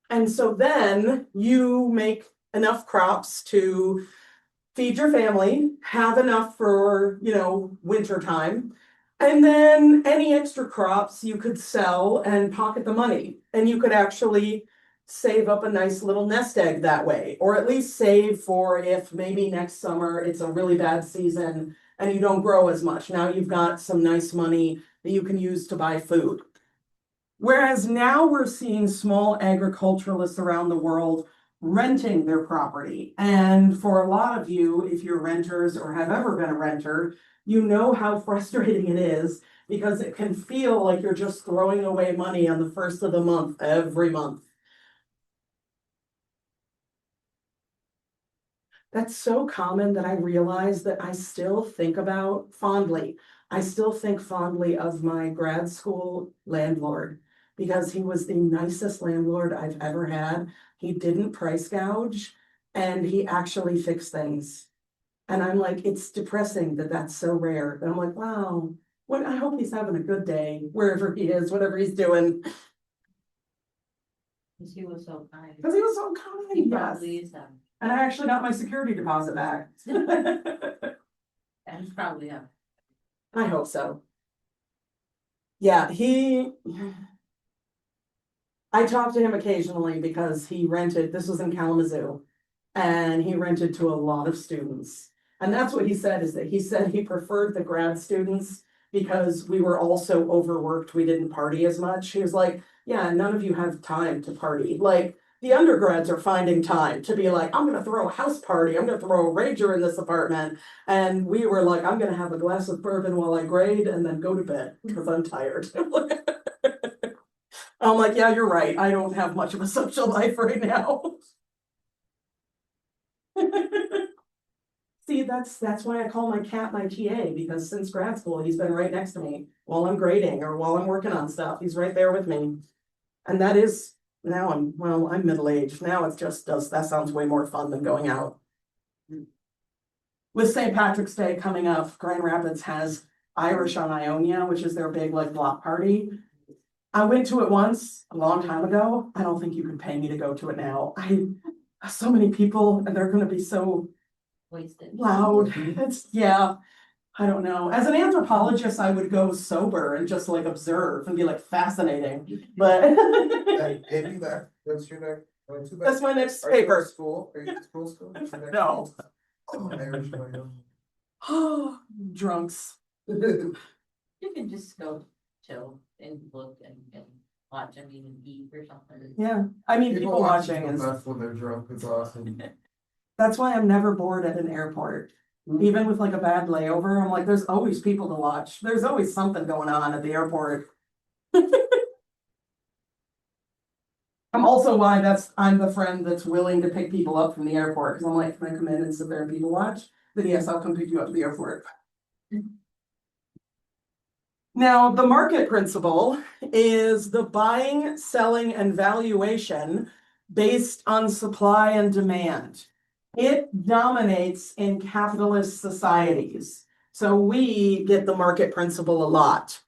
And so then you make enough crops to feed your family, have enough for, winter time. And then any extra crops you could sell and pocket the money. And you could actually save up a nice little nest egg that way, or at least save for if maybe next summer it's a really bad season and you don't grow as much. Now you've got some nice money that you can use to buy food. Whereas now we're seeing small agriculturalists around the world renting their property. And for a lot of you, if you're renters or have ever been a renter, you know how frustrating it is because it can feel like you're just throwing away money on the first of the month every month. That's so common that I realize that I still think about fondly. I still think fondly of my grad school landlord because he was the nicest landlord I've ever had. He didn't price gouge and he actually fixed things. And I'm like, it's depressing that that's so rare. And I'm like, wow, what, I hope he's having a good day wherever he is, whatever he's doing. Cause he was so kind. Because he was so kind, He yes. probably is that. And I actually got my security deposit back. And he's probably have. I hope so. Yeah, I talk to him occasionally because he rented, this was in Kalamazoo, and he rented to a lot of students. And that's what he said, is that he said he preferred the grad students because we were all so overworked, we didn't party as much. He was like, yeah, none of you have time to party. Like, the undergrads are finding time to be like, I'm gonna throw a house party, I'm gonna throw a rager in this apartment. And we were like, I'm gonna have a glass of bourbon while I grade and then go to bed because I'm tired. I'm like, yeah, you're right. I don't have much of a social life right now. See, that's why I call my cat my TA, because since grad school, he's been right next to me while I'm grading or while I'm working on stuff. He's right there with me. And that is, now I'm middle-aged. Now it's just that sounds way more fun than going out. With St. Patrick's Day coming up, Grand Rapids has Irish on Ionia, which is their big like block party. I went to it once a long time ago. I don't think you can pay me to go to it now. So many people and they're gonna be so Wasted. loud. It's, yeah, I don't know. As an anthropologist, I would go sober and just like observe and be like fascinating, but Maybe that's your next. that's my next Are you in paper. school? Are you in school still? What's your next No. Oh, Irish Ionia. Drunks. You can just go chill and look and watch, I mean, and eat or something. Yeah, I mean, people watching is, That's when they're drunk, it's awesome. that's why I'm never bored at an airport. Even with like a bad layover, I'm like, there's always people to watch. There's always something going on at the airport. I'm also why I'm the friend that's willing to pick people up from the airport, because I'm like, can I come in and sit there and people watch? Then yes, I'll come pick you up at the airport. Now, the market principle is the buying, selling, and valuation based on supply and demand. It dominates in capitalist societies. So we get the market principle a lot.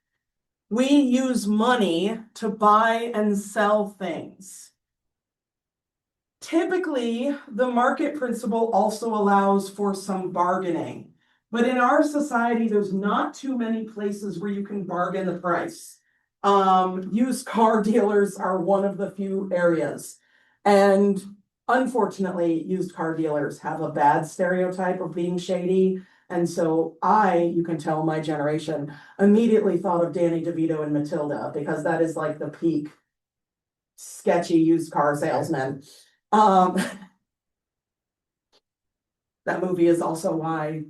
We use money to buy and sell things. Typically, the market principle also allows for some bargaining. But in our society, there's not too many places where you can bargain the price. Used car dealers are one of the few areas. And unfortunately, used car dealers have a bad stereotype of being shady. And so you can tell my generation, immediately thought of Danny DeVito and Matilda, because that is like the peak sketchy used car salesman. That movie is also why,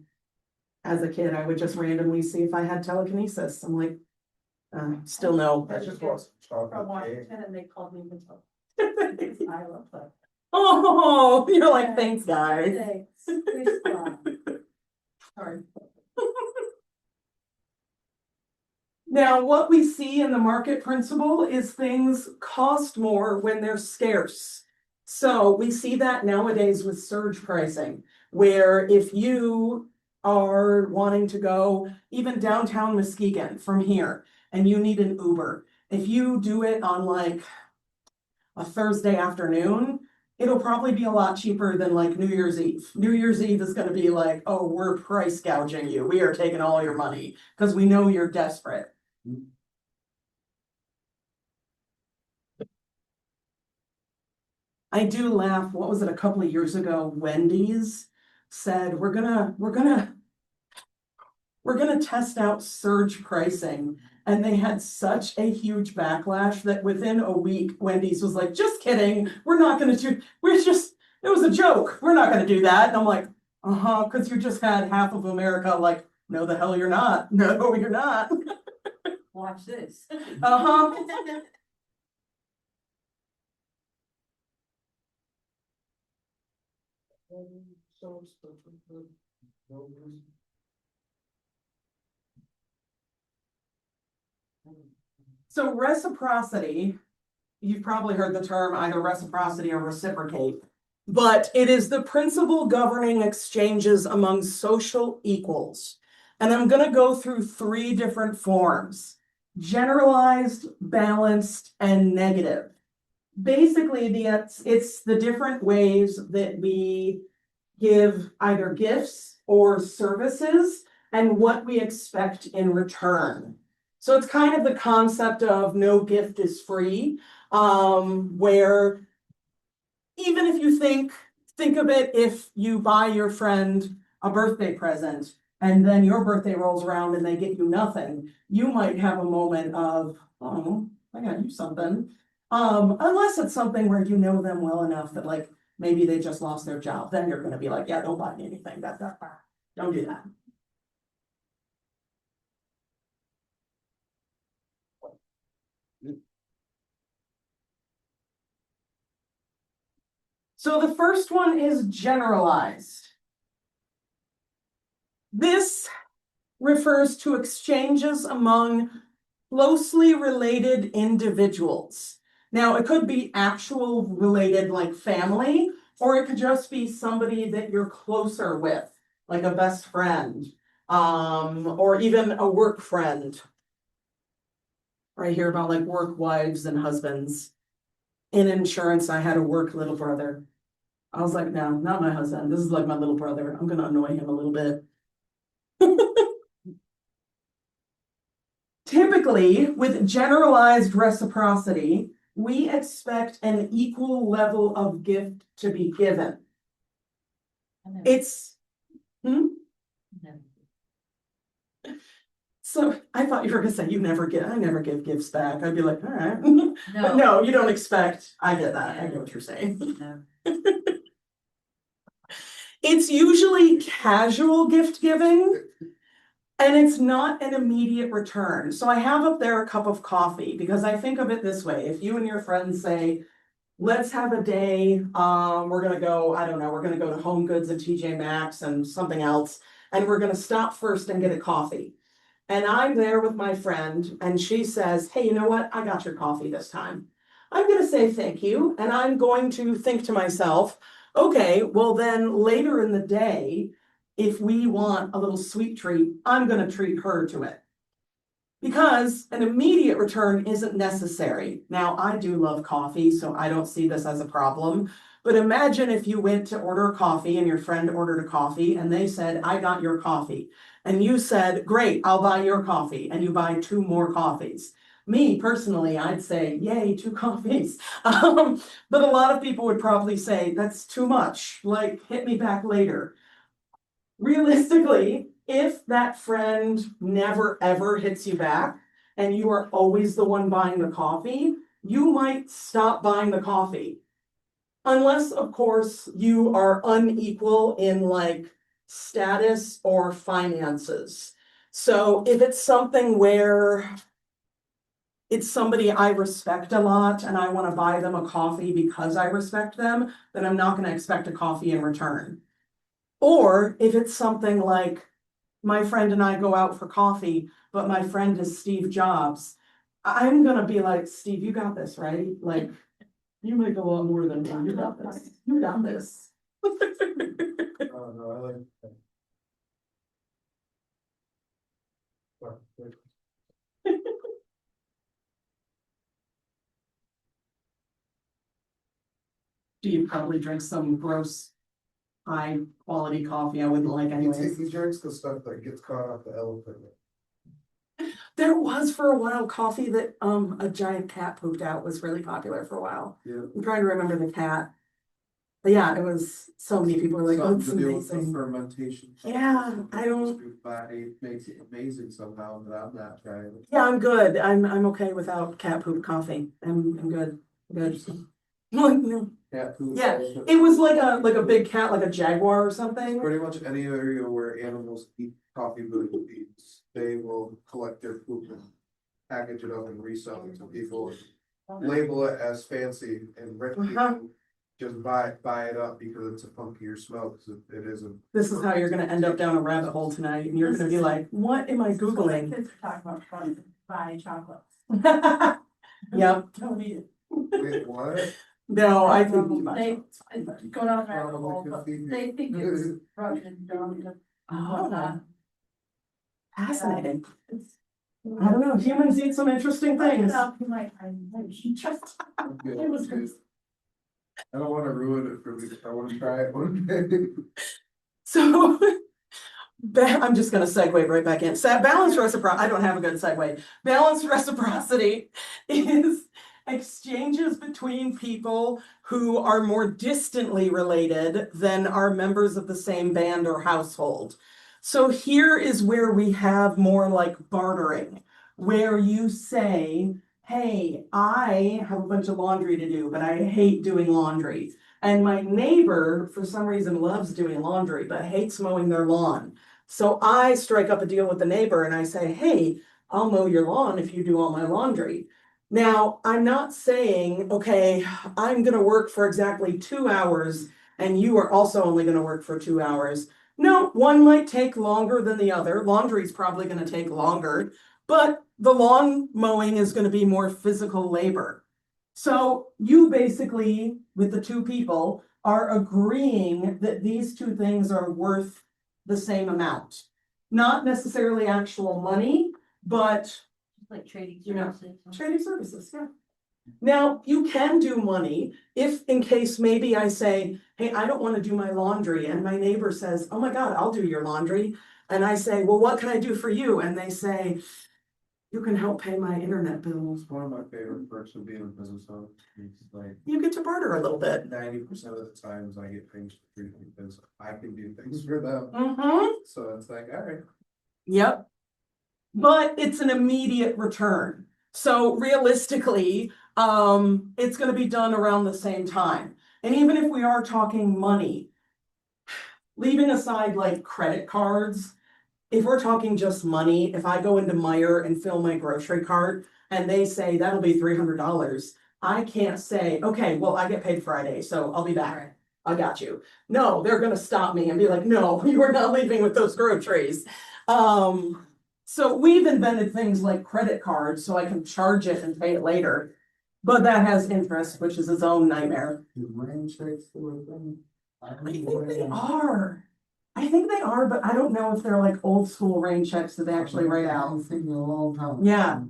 as a kid, I would just randomly see if I had telekinesis. I'm like, still no. I just want some From chocolate cake. Washington and they called me Matilda. I love that. Oh, you're like, thanks, guys. Thanks. Please stop. Sorry. Now, what we see in the market principle is things cost more when they're scarce. So we see that nowadays with surge pricing, where if you are wanting to go even downtown Muskegon from here and you need an Uber, if you do it on like a Thursday afternoon, it'll probably be a lot cheaper than like New Year's Eve. New Year's Eve is going to be like, oh, we're price gouging you. We are taking all your money because we know you're desperate. I do laugh, what was it, a couple of years ago, Wendy's said, we're gonna test out surge pricing. And they had such a huge backlash that within a week, Wendy's was like, just kidding, we're not gonna do, it was a joke, we're not gonna do that. And I'm like, because you just had half of America like, no, the hell you're not, no, you're not. Watch this. So reciprocity, you've probably heard the term either reciprocity or reciprocate, but it is the principle governing exchanges among social equals. And I'm going to go through three different forms: generalized, balanced, and negative. Basically, it's the different ways that we give either gifts or services and what we expect in return. So it's kind of the concept of no gift is free, where even if you think of it, if you buy your friend a birthday present and then your birthday rolls around and they get you nothing, you might have a moment of, oh, I got you something. Unless it's something where you know them well enough that like maybe they just lost their job, then you're gonna be like, yeah, don't buy me anything. Don't do that. So the first one is generalized. This refers to exchanges among closely related individuals. Now, it could be actual related like family, or it could just be somebody that you're closer with, like a best friend, or even a work friend. Right here about like work wives and husbands. In insurance, I had a work little brother. I was like, no, not my husband. This is like my little brother. I'm gonna annoy him a little bit. Typically, with generalized reciprocity, we expect an equal level of gift to be given. It's, so I thought you were gonna say I never give gifts back. I'd be like, all right. But no, you don't expect, I get that. I get what you're saying. No. It's usually casual gift giving. And it's not an immediate return. So I have up there a cup of coffee because I think of it this way. If you and your friends say, let's have a day, we're gonna go, I don't know, we're gonna go to Home Goods and TJ Maxx and something else, and we're gonna stop first and get a coffee. And I'm there with my friend and she says, hey, you know what? I got your coffee this time. I'm gonna say thank you, and I'm going to think to myself, okay, well then later in the day, if we want a little sweet treat, I'm gonna treat her to it. Because an immediate return isn't necessary. Now, I do love coffee, so I don't see this as a problem. But imagine if you went to order a coffee and your friend ordered a coffee and they said, I got your coffee. And you said, great, I'll buy your coffee. And you buy 2 more coffees. Me personally, I'd say, yay, 2 coffees. But a lot of people would probably say, that's too much. Like, hit me back later. Realistically, if that friend never ever hits you back and you are always the one buying the coffee, you might stop buying the coffee. Unless, of course, you are unequal in like status or finances. So if it's something where it's somebody I respect a lot and I want to buy them a coffee because I respect them, then I'm not going to expect a coffee in return. Or if it's something like my friend and I go out for coffee, but my friend is Steve Jobs, I'm gonna be like, Steve, you got this, right? Like, you make a lot more than me. You got this. You got this. Oh, no, I like that. Well, Do you probably drink some gross, high quality coffee I wouldn't like anyways? he drinks the stuff that gets caught off the elephant. There was for a while coffee that a giant cat pooped out was really popular for a while. Yeah. I'm trying to remember the cat. yeah, it was, so many people were like, oh, it's Something to do with the amazing. fermentation. Yeah, I don't, Body makes it amazing somehow, but I'm not trying it. yeah, I'm good. I'm okay without cat poop coffee. I'm good, good. Like, no. Cat food. Yeah, it was like a big cat, like a jaguar or something. Pretty much any area where animals eat coffee beans, they will collect their poop and package it up and resell it to people. Label it as fancy and rich Uh-huh. people just buy it up because it's a funkier smell, because it isn't. This is how you're gonna end up down a rabbit hole tonight, and you're gonna be like, what am I Googling? Kids are talking about fun, buy chocolates. Yep, Don't eat it. Wait, what? no, I think you They, might. go down the rabbit Probably hole, could but be. they think it's Russian, don't. Oh, fascinating. It's. I don't know, humans eat some interesting things. You might, you just. I'm good, It was I'm good. I don't wanna ruin it for me, I wanna try it one day. So, I'm just gonna segue right back in. So balanced reciprocity, I don't have a good segue. Balanced reciprocity is exchanges between people who are more distantly related than are members of the same band or household. So here is where we have more like bartering, where you say, hey, I have a bunch of laundry to do, but I hate doing laundry. And my neighbor, for some reason, loves doing laundry, but hates mowing their lawn. So I strike up a deal with the neighbor and I say, hey, I'll mow your lawn if you do all my laundry. Now, I'm not saying, okay, I'm gonna work for exactly 2 hours and you are also only gonna work for 2 hours. No, one might take longer than the other. Laundry is probably gonna take longer, but the lawn mowing is gonna be more physical labor. So you basically, with the two people, are agreeing that these two things are worth the same amount. Not necessarily actual money, but Like trading You know, services. trading services, yeah. Now, you can do money if in case maybe I say, hey, I don't want to do my laundry, and my neighbor says, oh my God, I'll do your laundry. And I say, well, what can I do for you? And they say, you can help pay my internet bills. It's one of my favorite perks of being a business owner. It's like You get to barter a little bit. 90% of the times I get things for free because I can do things for them. Mm-hmm. So it's like, all right. Yep. But it's an immediate return. So realistically, it's gonna be done around the same time. And even if we are talking money, leaving aside like credit cards, if we're talking just money, if I go into Meyer and fill my grocery cart and they say that'll be $300, I can't say, okay, well, I get paid Friday, so I'll be back. Right. I got you. No, they're gonna stop me and be like, no, you are not leaving with those groceries. So we've invented things like credit cards, so I can charge it and pay it later. But that has interest, which is its own nightmare. Rain checks for them. I think they are. I think they are, but I don't know if they're like old school rain checks that they actually write out. Thing in a long time. Yeah.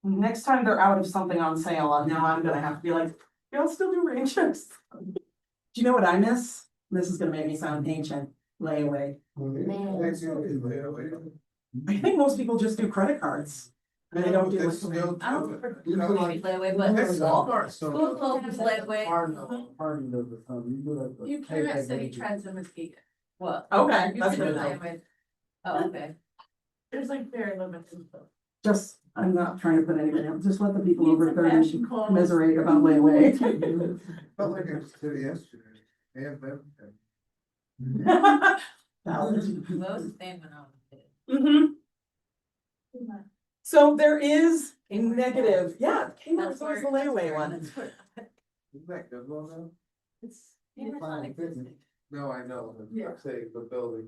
Next time they're out of something on sale, now I'm gonna have to be like, y'all still do rain checks? Do you know what I miss? This is gonna make me sound ancient. Layaway. I think most people just do credit cards. And they don't do It's like. still. I don't prefer layaway, but It's Walmart, so. school closes layaway. You can't city trends in Muskegon. What? Okay, You that's can do good. layaway. Oh, okay. There's like very limited stuff. Just, I'm not trying to put anything else, just let the people Pizza, over thirty fashion, clothes. commiserate about layaway. Felt like I was there yesterday. And them. Valid. Most same when I was a kid. Mhm. So there is a negative, yeah, Kmart's That's always the where- layaway one. that's where- Isn't that good one though? It's. Kmart's not existing. No, I know, Yeah. I'm saying the building,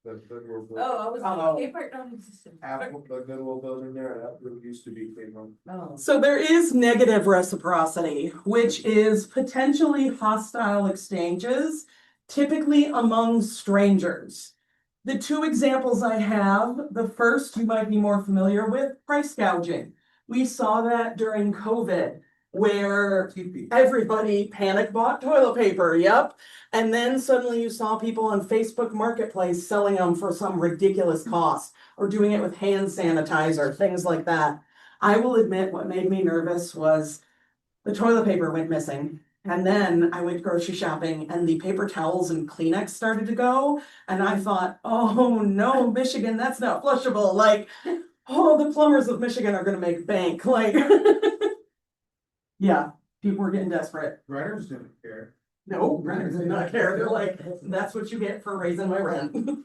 the Goodwill. building. Oh, I was Oh. like, Kmart don't exist. Apple, the Goodwill building there, that used to be Kmart. Oh. So there is negative reciprocity, which is potentially hostile exchanges, typically among strangers. The two examples I have, the first you might be more familiar with, price gouging. We saw that during COVID, where TP. everybody panic bought toilet paper, yep. And then suddenly you saw people on Facebook Marketplace selling them for some ridiculous cost or doing it with hand sanitizer, things like that. I will admit what made me nervous was the toilet paper went missing. And then I went grocery shopping and the paper towels and Kleenex started to go. And I thought, oh no, Michigan, that's not flushable. Like, oh, the plumbers of Michigan are gonna make bank. Like, yeah, people were getting desperate. Renters didn't care. No, renters did not care. They're like, that's what you get for raising my rent.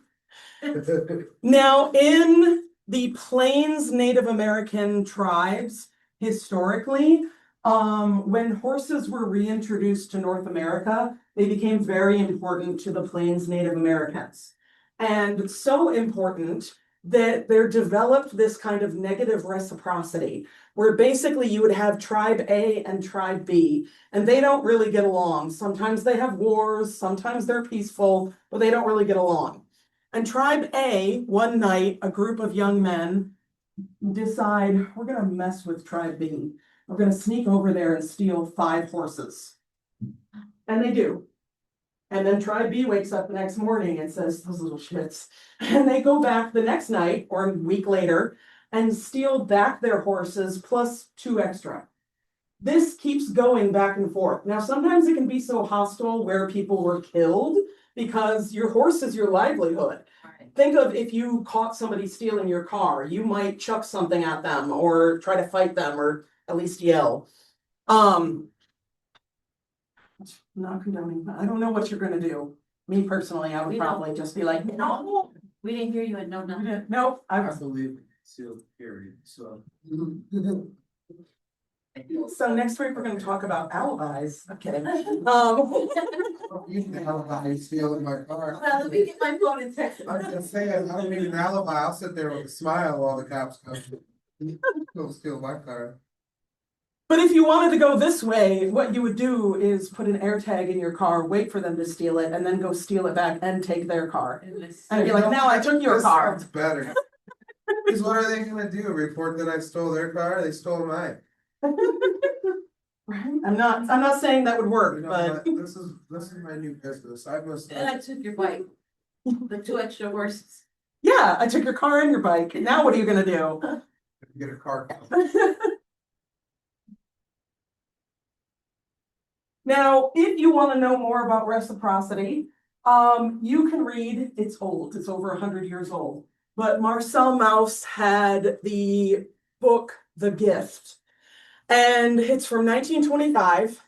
Now, in the Plains Native American tribes, historically, when horses were reintroduced to North America, they became very important to the Plains Native Americans. And so important that there developed this kind of negative reciprocity, where basically you would have tribe A and tribe B, and they don't really get along. Sometimes they have wars, sometimes they're peaceful, but they don't really get along. And tribe A, one night, a group of young men decide, we're gonna mess with tribe B. We're gonna sneak over there and steal 5 horses. And they do. And then tribe B wakes up the next morning and says, those little shits. And they go back the next night or a week later and steal back their horses plus 2 extra. This keeps going back and forth. Now, sometimes it can be so hostile where people were killed because your horse is your livelihood. Right. Think of if you caught somebody stealing your car, you might chuck something at them or try to fight them or at least yell. Not condoning, I don't know what you're gonna do. Me personally, I would We don't. probably just be like, no, We didn't hear you and no, nothing. no, I I was. believe sealed period, so. So next week, we're gonna talk about alibis. Okay. You can alibi, steal in my car. Well, let me get my phone and text. I'm just saying, I don't need an alibi, I'll sit there with a smile while the cops come. Go steal my car. But if you wanted to go this way, what you would do is put an air tag in your car, wait for them to steal it, and then go steal it back and take their car. And be like, now I took your This car. sounds better. Cause what are they gonna do, report that I stole their car, they stole mine? Right? I'm not saying that would work, You know but what? This is my new business, I must. And I took your bike, the 2 extra horses. yeah, I took your car and your bike. Now what are you gonna do? Get a car. Now, if you want to know more about reciprocity, you can read, it's old, it's over 100 years old, but Marcel Mauss had the book, The Gift, and it's from 1925.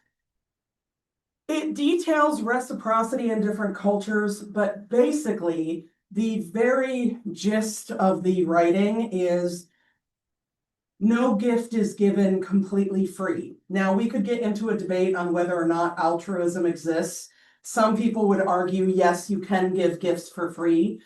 It details reciprocity in different cultures, but basically the very gist of the writing is no gift is given completely free. Now, we could get into a debate on whether or not altruism exists. Some people would argue, yes, you can give gifts for free.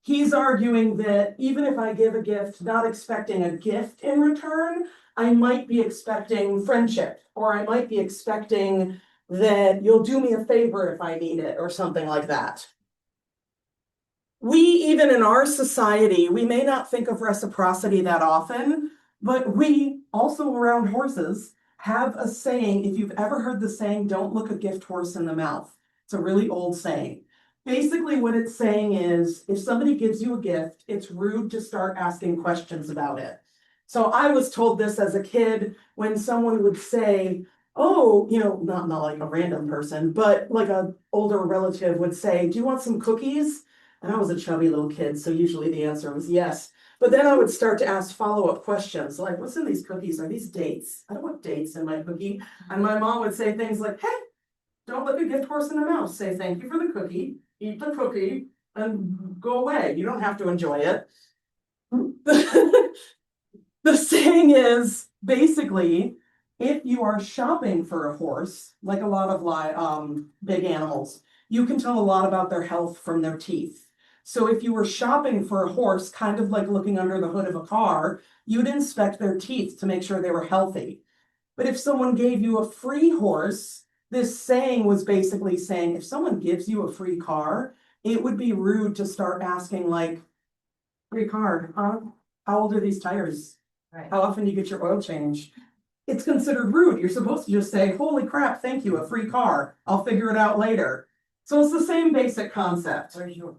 He's arguing that even if I give a gift, not expecting a gift in return, I might be expecting friendship, or I might be expecting that you'll do me a favor if I need it, or something like that. We, even in our society, we may not think of reciprocity that often, but we, also around horses, have a saying. If you've ever heard the saying, don't look a gift horse in the mouth. It's a really old saying. Basically what it's saying is, if somebody gives you a gift, it's rude to start asking questions about it. So I was told this as a kid when someone would say, oh, you know, not like a random person, but like an older relative would say, do you want some cookies? And I was a chubby little kid, so usually the answer was yes. But then I would start to ask follow-up questions like, what's in these cookies? Are these dates? I don't want dates in my cookie. And my mom would say things like, hey, don't look a gift horse in the mouth. Say thank you for the cookie, eat the cookie, and go away. You don't have to enjoy it. The saying is basically, if you are shopping for a horse, like a lot of big animals, you can tell a lot about their health from their teeth. So if you were shopping for a horse, kind of like looking under the hood of a car, you'd inspect their teeth to make sure they were healthy. But if someone gave you a free horse, this saying was basically saying, if someone gives you a free car, it would be rude to start asking like, free car, huh? How old are these tires? Right. How often do you get your oil changed? It's considered rude. You're supposed to just say, holy crap, thank you, a free car. I'll figure it out later. So it's the same basic concept. Where's your?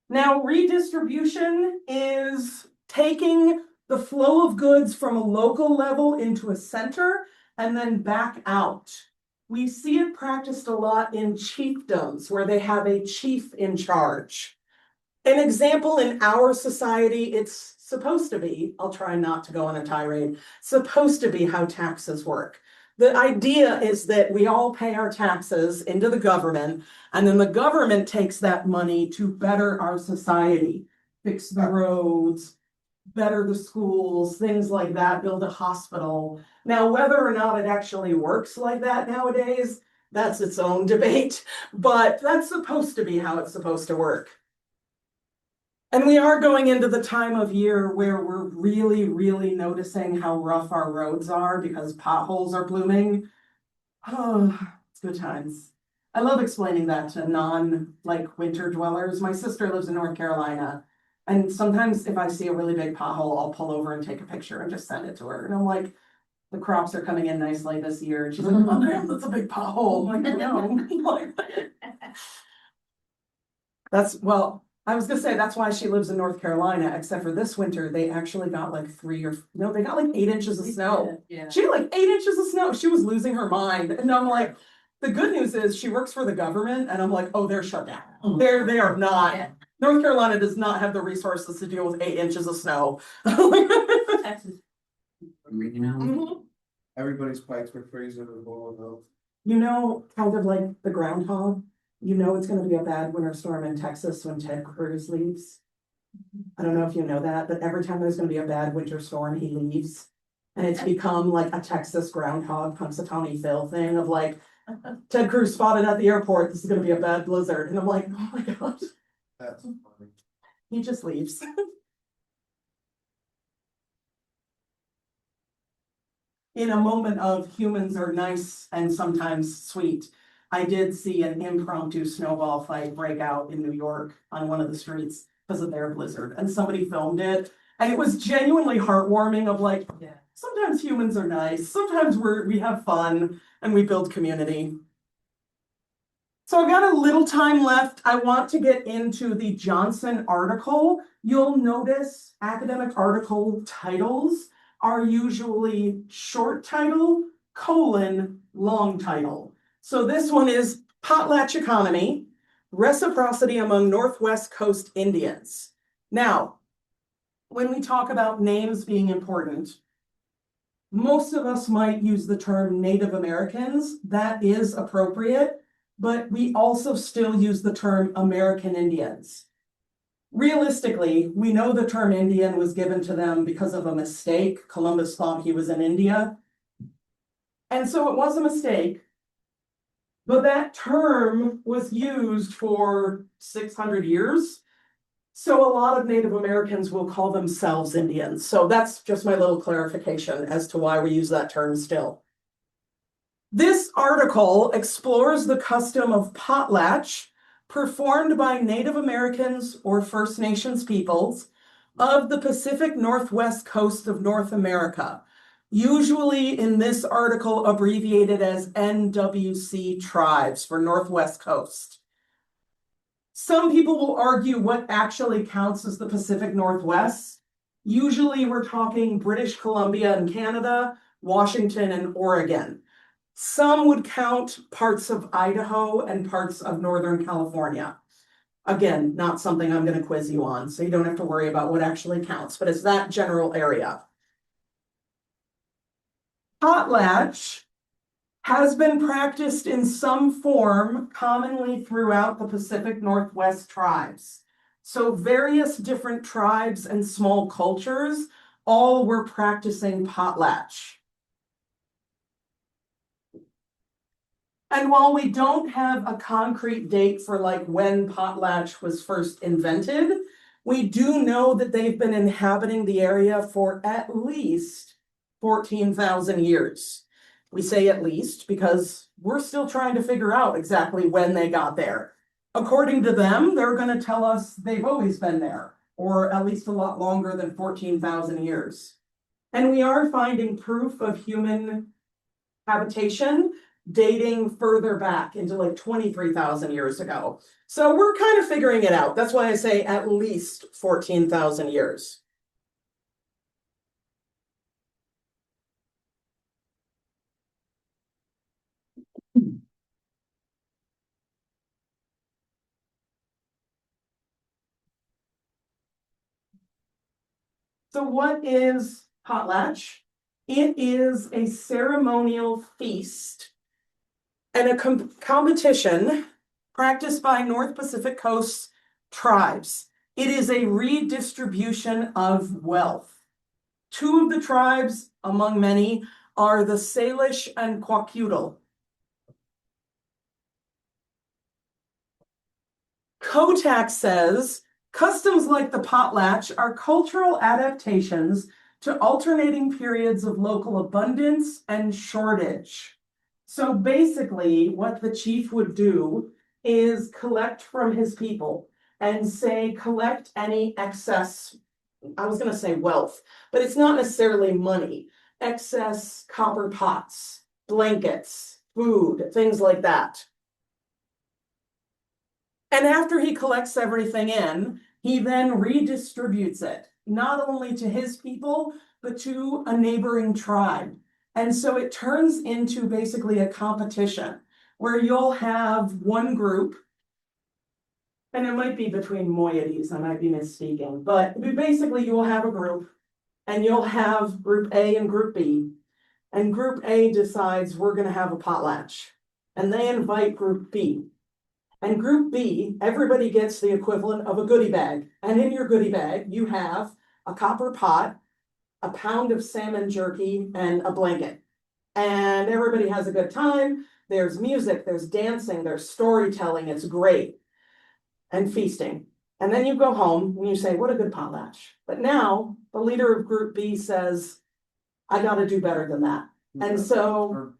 Now, redistribution is taking the flow of goods from a local level into a center and then back out. We see it practiced a lot in chiefdoms where they have a chief in charge. An example in our society, it's supposed to be, I'll try not to go on a tirade, supposed to be how taxes work. The idea is that we all pay our taxes into the government, and then the government takes that money to better our society, fix the roads, better the schools, things like that, build a hospital. Now, whether or not it actually works like that nowadays, that's its own debate, but that's supposed to be how it's supposed to work. And we are going into the time of year where we're really, really noticing how rough our roads are because potholes are blooming. Oh, it's good times. I love explaining that to like winter dwellers. My sister lives in North Carolina. And sometimes if I see a really big pothole, I'll pull over and take a picture and just send it to her. And I'm like, the crops are coming in nicely this year. And she's like, oh man, that's a big pothole. I'm like, no. Well, I was gonna say, that's why she lives in North Carolina, except for this winter, they actually got like they got like 8 inches of snow. Yeah. She had like 8 inches of snow. She was losing her mind. And I'm like, the good news is she works for the government. And I'm like, oh, they're shut down. They are not. Yeah. North Carolina does not have the resources to deal with 8 inches of snow. Texas. Freaking out. Mhm. Everybody's pipes were freezing and blowing up. You know, kind of like the groundhog, you know it's gonna be a bad winter storm in Texas when Ted Cruz leaves. I don't know if you know that, but every time there's gonna be a bad winter storm, he leaves. And it's become like a Texas groundhog, Punxsutawney Phil thing of like, Ted Cruz spotted at the airport, this is gonna be a bad blizzard, and I'm like, oh my gosh, That's funny. he just leaves. In a moment of humans are nice and sometimes sweet, I did see an impromptu snowball fight break out in New York on one of the streets because of their blizzard, and somebody filmed it. And it was genuinely heartwarming of like, Yeah. sometimes humans are nice, sometimes we have fun and we build community. So I've got a little time left. I want to get into the Johnsen article. You'll notice academic article titles are usually short title, long title. So this one is Potlatch Economy, Reciprocity Among Northwest Coast Indians. Now, when we talk about names being important, most of us might use the term Native Americans. That is appropriate, but we also still use the term American Indians. Realistically, we know the term Indian was given to them because of a mistake. Columbus thought he was in India. And so it was a mistake. But that term was used for 600 years. So a lot of Native Americans will call themselves Indians. So that's just my little clarification as to why we use that term still. This article explores the custom of potlatch performed by Native Americans or First Nations peoples of the Pacific Northwest coast of North America, usually in this article abbreviated as NWC tribes for Northwest Coast. Some people will argue what actually counts as the Pacific Northwest. Usually we're talking British Columbia and Canada, Washington and Oregon. Some would count parts of Idaho and parts of Northern California. Again, not something I'm going to quiz you on, so you don't have to worry about what actually counts, but it's that general area. Potlatch has been practiced in some form commonly throughout the Pacific Northwest tribes. So various different tribes and small cultures all were practicing potlatch. And while we don't have a concrete date for like when potlatch was first invented, we do know that they've been inhabiting the area for at least 14,000 years. We say at least because we're still trying to figure out exactly when they got there. According to them, they're going to tell us they've always been there, or at least a lot longer than 14,000 years. And we are finding proof of human habitation dating further back into like 23,000 years ago. So we're kind of figuring it out. That's why I say at least 14,000 years. So what is potlatch? It is a ceremonial feast and a competition practiced by North Pacific Coast tribes. It is a redistribution of wealth. Two of the tribes, among many, are the Salish and Kwakiutl. Kottak says, customs like the potlatch are cultural adaptations to alternating periods of local abundance and shortage. So basically, what the chief would do is collect from his people and say, collect any excess, I was going to say wealth, but it's not necessarily money, excess copper pots, blankets, food, things like that. And after he collects everything in, he then redistributes it, not only to his people, but to a neighboring tribe. And so it turns into basically a competition where you'll have one group, and it might be between moieties, I might be misspeaking, but basically you will have a group and you'll have group A and group B. And group A decides we're going to have a potlatch and they invite group B. And group B, everybody gets the equivalent of a goodie bag. And in your goodie bag, you have a copper pot, a pound of salmon jerky, and a blanket. And everybody has a good time. There's music, there's dancing, there's storytelling. It's great. And feasting. And then you go home and you say, what a good potlatch. But now the leader of group B says, I got to do better than that. And so,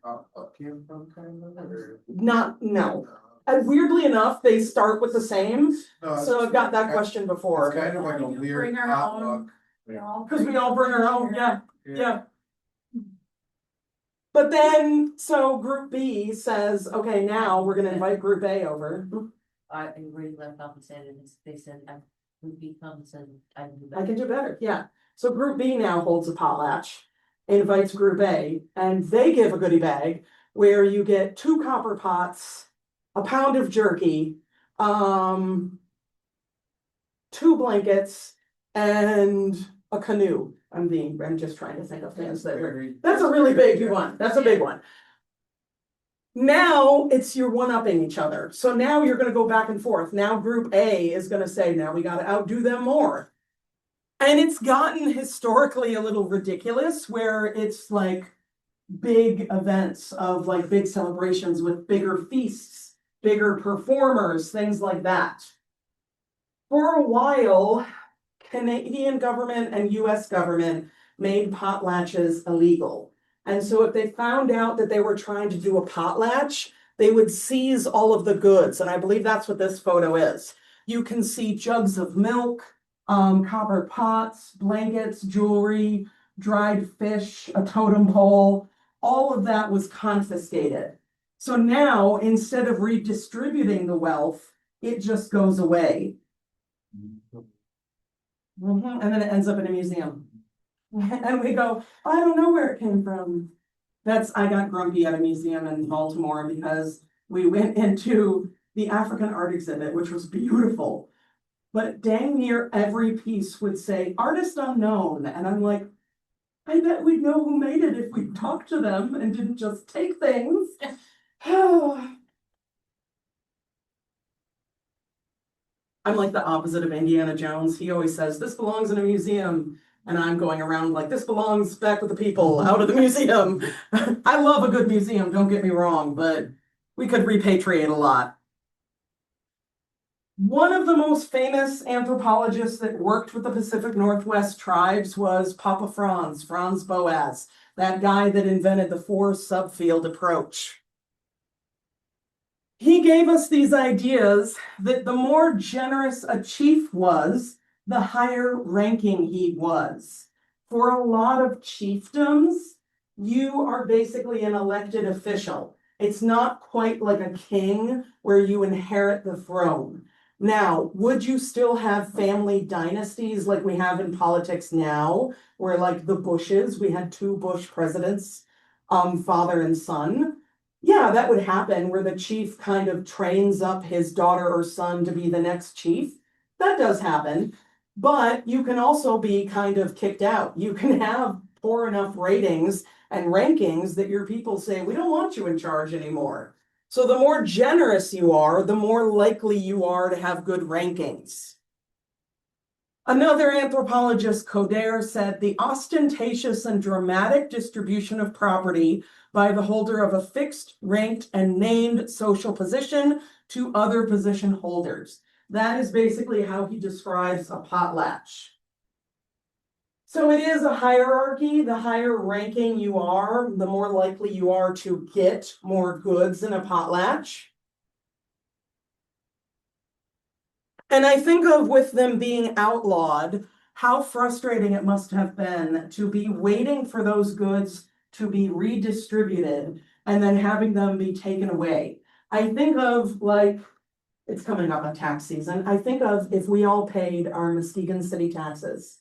no. And weirdly enough, they start with the same. So I've got that question before. It's kind of like a weird Bring our potluck. Because we all bring our own, yeah. But then, so group B says, okay, now we're gonna invite group A over. I really left off and said, and they said, who becomes and I do I that. can do better, yeah. So group B now holds a potlatch, invites group A, and they give a goodie bag where you get 2 copper pots, a pound of jerky, 2 blankets, and a canoe. I'm just trying to think of things that were, that's a really big one. That's a big one. Now it's you're one-upping each other. So now you're gonna go back and forth. Now group A is gonna say, now we gotta outdo them more. And it's gotten historically a little ridiculous where it's like big events of like big celebrations with bigger feasts, bigger performers, things like that. For a while, Canadian government and US government made potlatches illegal. And so if they found out that they were trying to do a potlatch, they would seize all of the goods. And I believe that's what this photo is. You can see jugs of milk, copper pots, blankets, jewelry, dried fish, a totem pole. All of that was confiscated. So now, instead of redistributing the wealth, it just goes away. And then it ends up in a museum. And we go, I don't know where it came from. I got grumpy at a museum in Baltimore because we went into the African art exhibit, which was beautiful. But dang near every piece would say artist unknown. And I'm like, I bet we'd know who made it if we talked to them and didn't just take things. I'm like the opposite of Indiana Jones. He always says, this belongs in a museum. And I'm going around like, this belongs back with the people, out of the museum. I love a good museum, don't get me wrong, but we could repatriate a lot. One of the most famous anthropologists that worked with the Pacific Northwest tribes was Papa Franz Boas, that guy that invented the 4 subfield approach. He gave us these ideas that the more generous a chief was, the higher ranking he was. For a lot of chiefdoms, you are basically an elected official. It's not quite like a king where you inherit the throne. Now, would you still have family dynasties like we have in politics now, where like the Bushes, we had 2 Bush presidents, father and son? Yeah, that would happen where the chief kind of trains up his daughter or son to be the next chief. That does happen. But you can also be kind of kicked out. You can have poor enough ratings and rankings that your people say, we don't want you in charge anymore. So the more generous you are, the more likely you are to have good rankings. Another anthropologist, Coder, said the ostentatious and dramatic distribution of property by the holder of a fixed, ranked, and named social position to other position holders. That is basically how he describes a potlatch. So it is a hierarchy. The higher ranking you are, the more likely you are to get more goods in a potlatch. And I think of with them being outlawed, how frustrating it must have been to be waiting for those goods to be redistributed and then having them be taken away. I think of like, it's coming up on tax season. I think of if we all paid our Muskegon city taxes.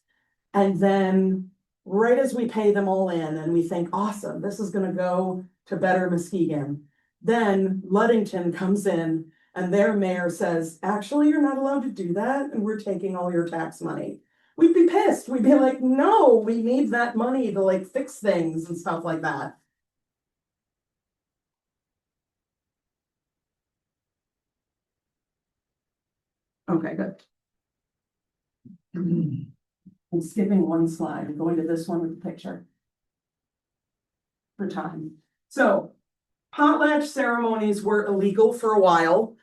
And then right as we pay them all in and we think, awesome, this is gonna go to better Muskegon. Then Ludington comes in and their mayor says, actually, you're not allowed to do that, and we're taking all your tax money. We'd be pissed. We'd be like, no, we need that money to like fix things and stuff like that. Okay, good. I'm skipping one slide and going to this one with the picture. For time. So potlatch ceremonies were illegal for a while.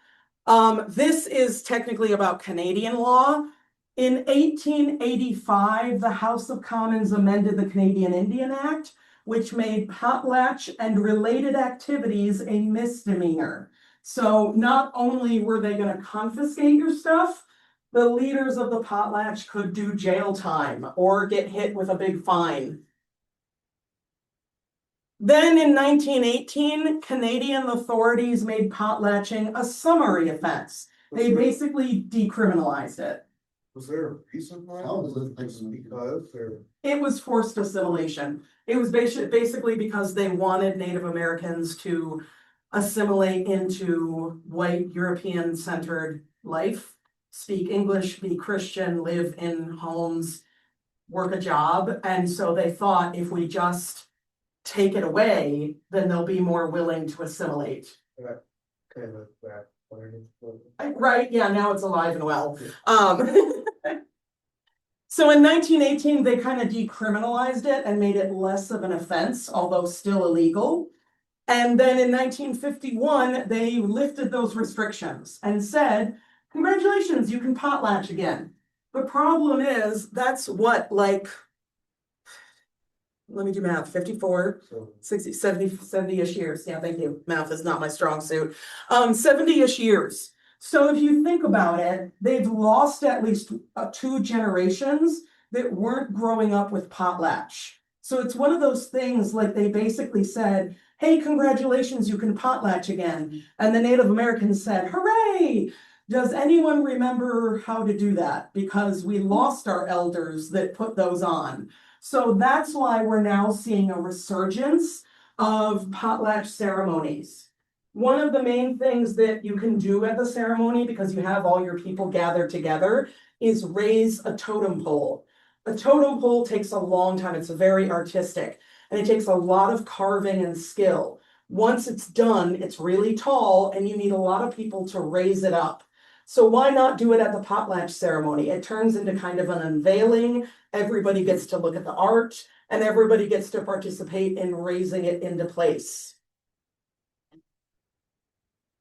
This is technically about Canadian law. In 1885, the House of Commons amended the Canadian Indian Act, which made potlatch and related activities a misdemeanor. So not only were they going to confiscate your stuff, the leaders of the potlatch could do jail time or get hit with a big fine. Then in 1918, Canadian authorities made potlatching a summary offense. They basically decriminalized it. Was there a reason why? Because or It was forced assimilation. It was basically because they wanted Native Americans to assimilate into white European-centered life, speak English, be Christian, live in homes, work a job. And so they thought if we just take it away, then they'll be more willing to assimilate. kind of that. Right, yeah, now it's alive and well. So in 1918, they kind of decriminalized it and made it less of an offense, although still illegal. And then in 1951, they lifted those restrictions and said, congratulations, you can potlatch again. The problem is, that's what, like, let me do math, 54, So 60, 70, 70-ish years. Yeah, thank you. Math is not my strong suit. 70-ish years. So if you think about it, they've lost at least 2 generations that weren't growing up with potlatch. So it's one of those things like they basically said, hey, congratulations, you can potlatch again. And the Native Americans said, hooray! Does anyone remember how to do that? Because we lost our elders that put those on. So that's why we're now seeing a resurgence of potlatch ceremonies. One of the main things that you can do at the ceremony, because you have all your people gathered together, is raise a totem pole. A totem pole takes a long time. It's very artistic, and it takes a lot of carving and skill. Once it's done, it's really tall, and you need a lot of people to raise it up. So why not do it at the potlatch ceremony? It turns into kind of an unveiling. Everybody gets to look at the art, and everybody gets to participate in raising it into place.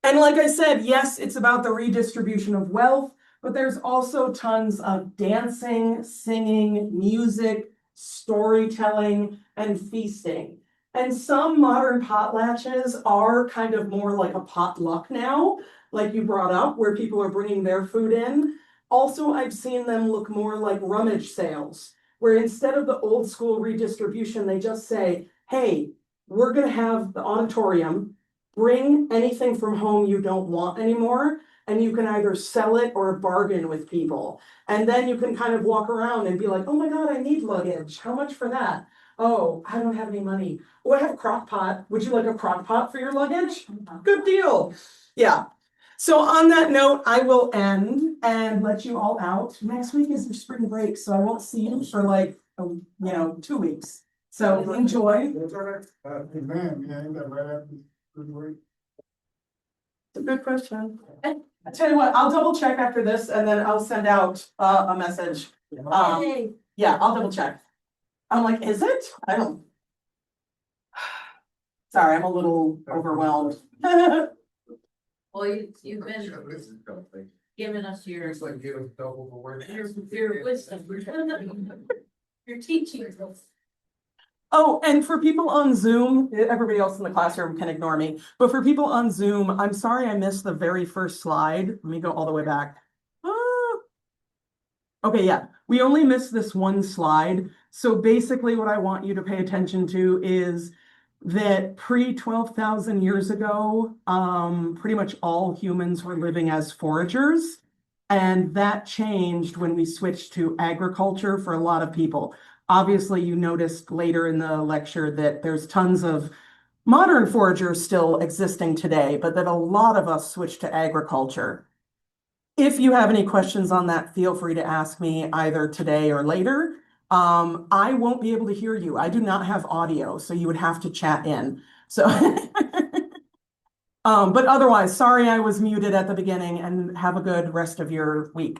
And like I said, yes, it's about the redistribution of wealth, but there's also tons of dancing, singing, music, storytelling, and feasting. And some modern potlatches are kind of more like a potluck now, like you brought up, where people are bringing their food in. Also, I've seen them look more like rummage sales, where instead of the old school redistribution, they just say, hey, we're gonna have the auditorium, bring anything from home you don't want anymore, and you can either sell it or bargain with people. And then you can kind of walk around and be like, oh my God, I need luggage. How much for that? Oh, I don't have any money. Oh, I have a crock pot. Would you like a crock pot for your luggage? Good deal. Yeah. So on that note, I will end and let you all out. Next week is your spring break, so I won't see you for like, 2 weeks. So enjoy. Man, yeah, that right after good work. It's a good question. I tell you what, I'll double check after this and then I'll send out a message. Yay. Yeah, I'll double check. I'm like, is it? I don't. Sorry, I'm a little overwhelmed. Well, you've been giving us your It's like giving double the work. your wisdom, your teaching. Oh, and for people on Zoom, everybody else in the classroom can ignore me, but for people on Zoom, I'm sorry I missed the very first slide. Let me go all the way back. Ah. Okay, yeah, we only missed this one slide. So basically what I want you to pay attention to is that pre-12,000 years ago, pretty much all humans were living as foragers. And that changed when we switched to agriculture for a lot of people. Obviously, you noticed later in the lecture that there's tons of modern foragers still existing today, but that a lot of us switched to agriculture. If you have any questions on that, feel free to ask me either today or later. I won't be able to hear you. I do not have audio, so you would have to chat in. So, but otherwise, sorry I was muted at the beginning, and have a good rest of your week.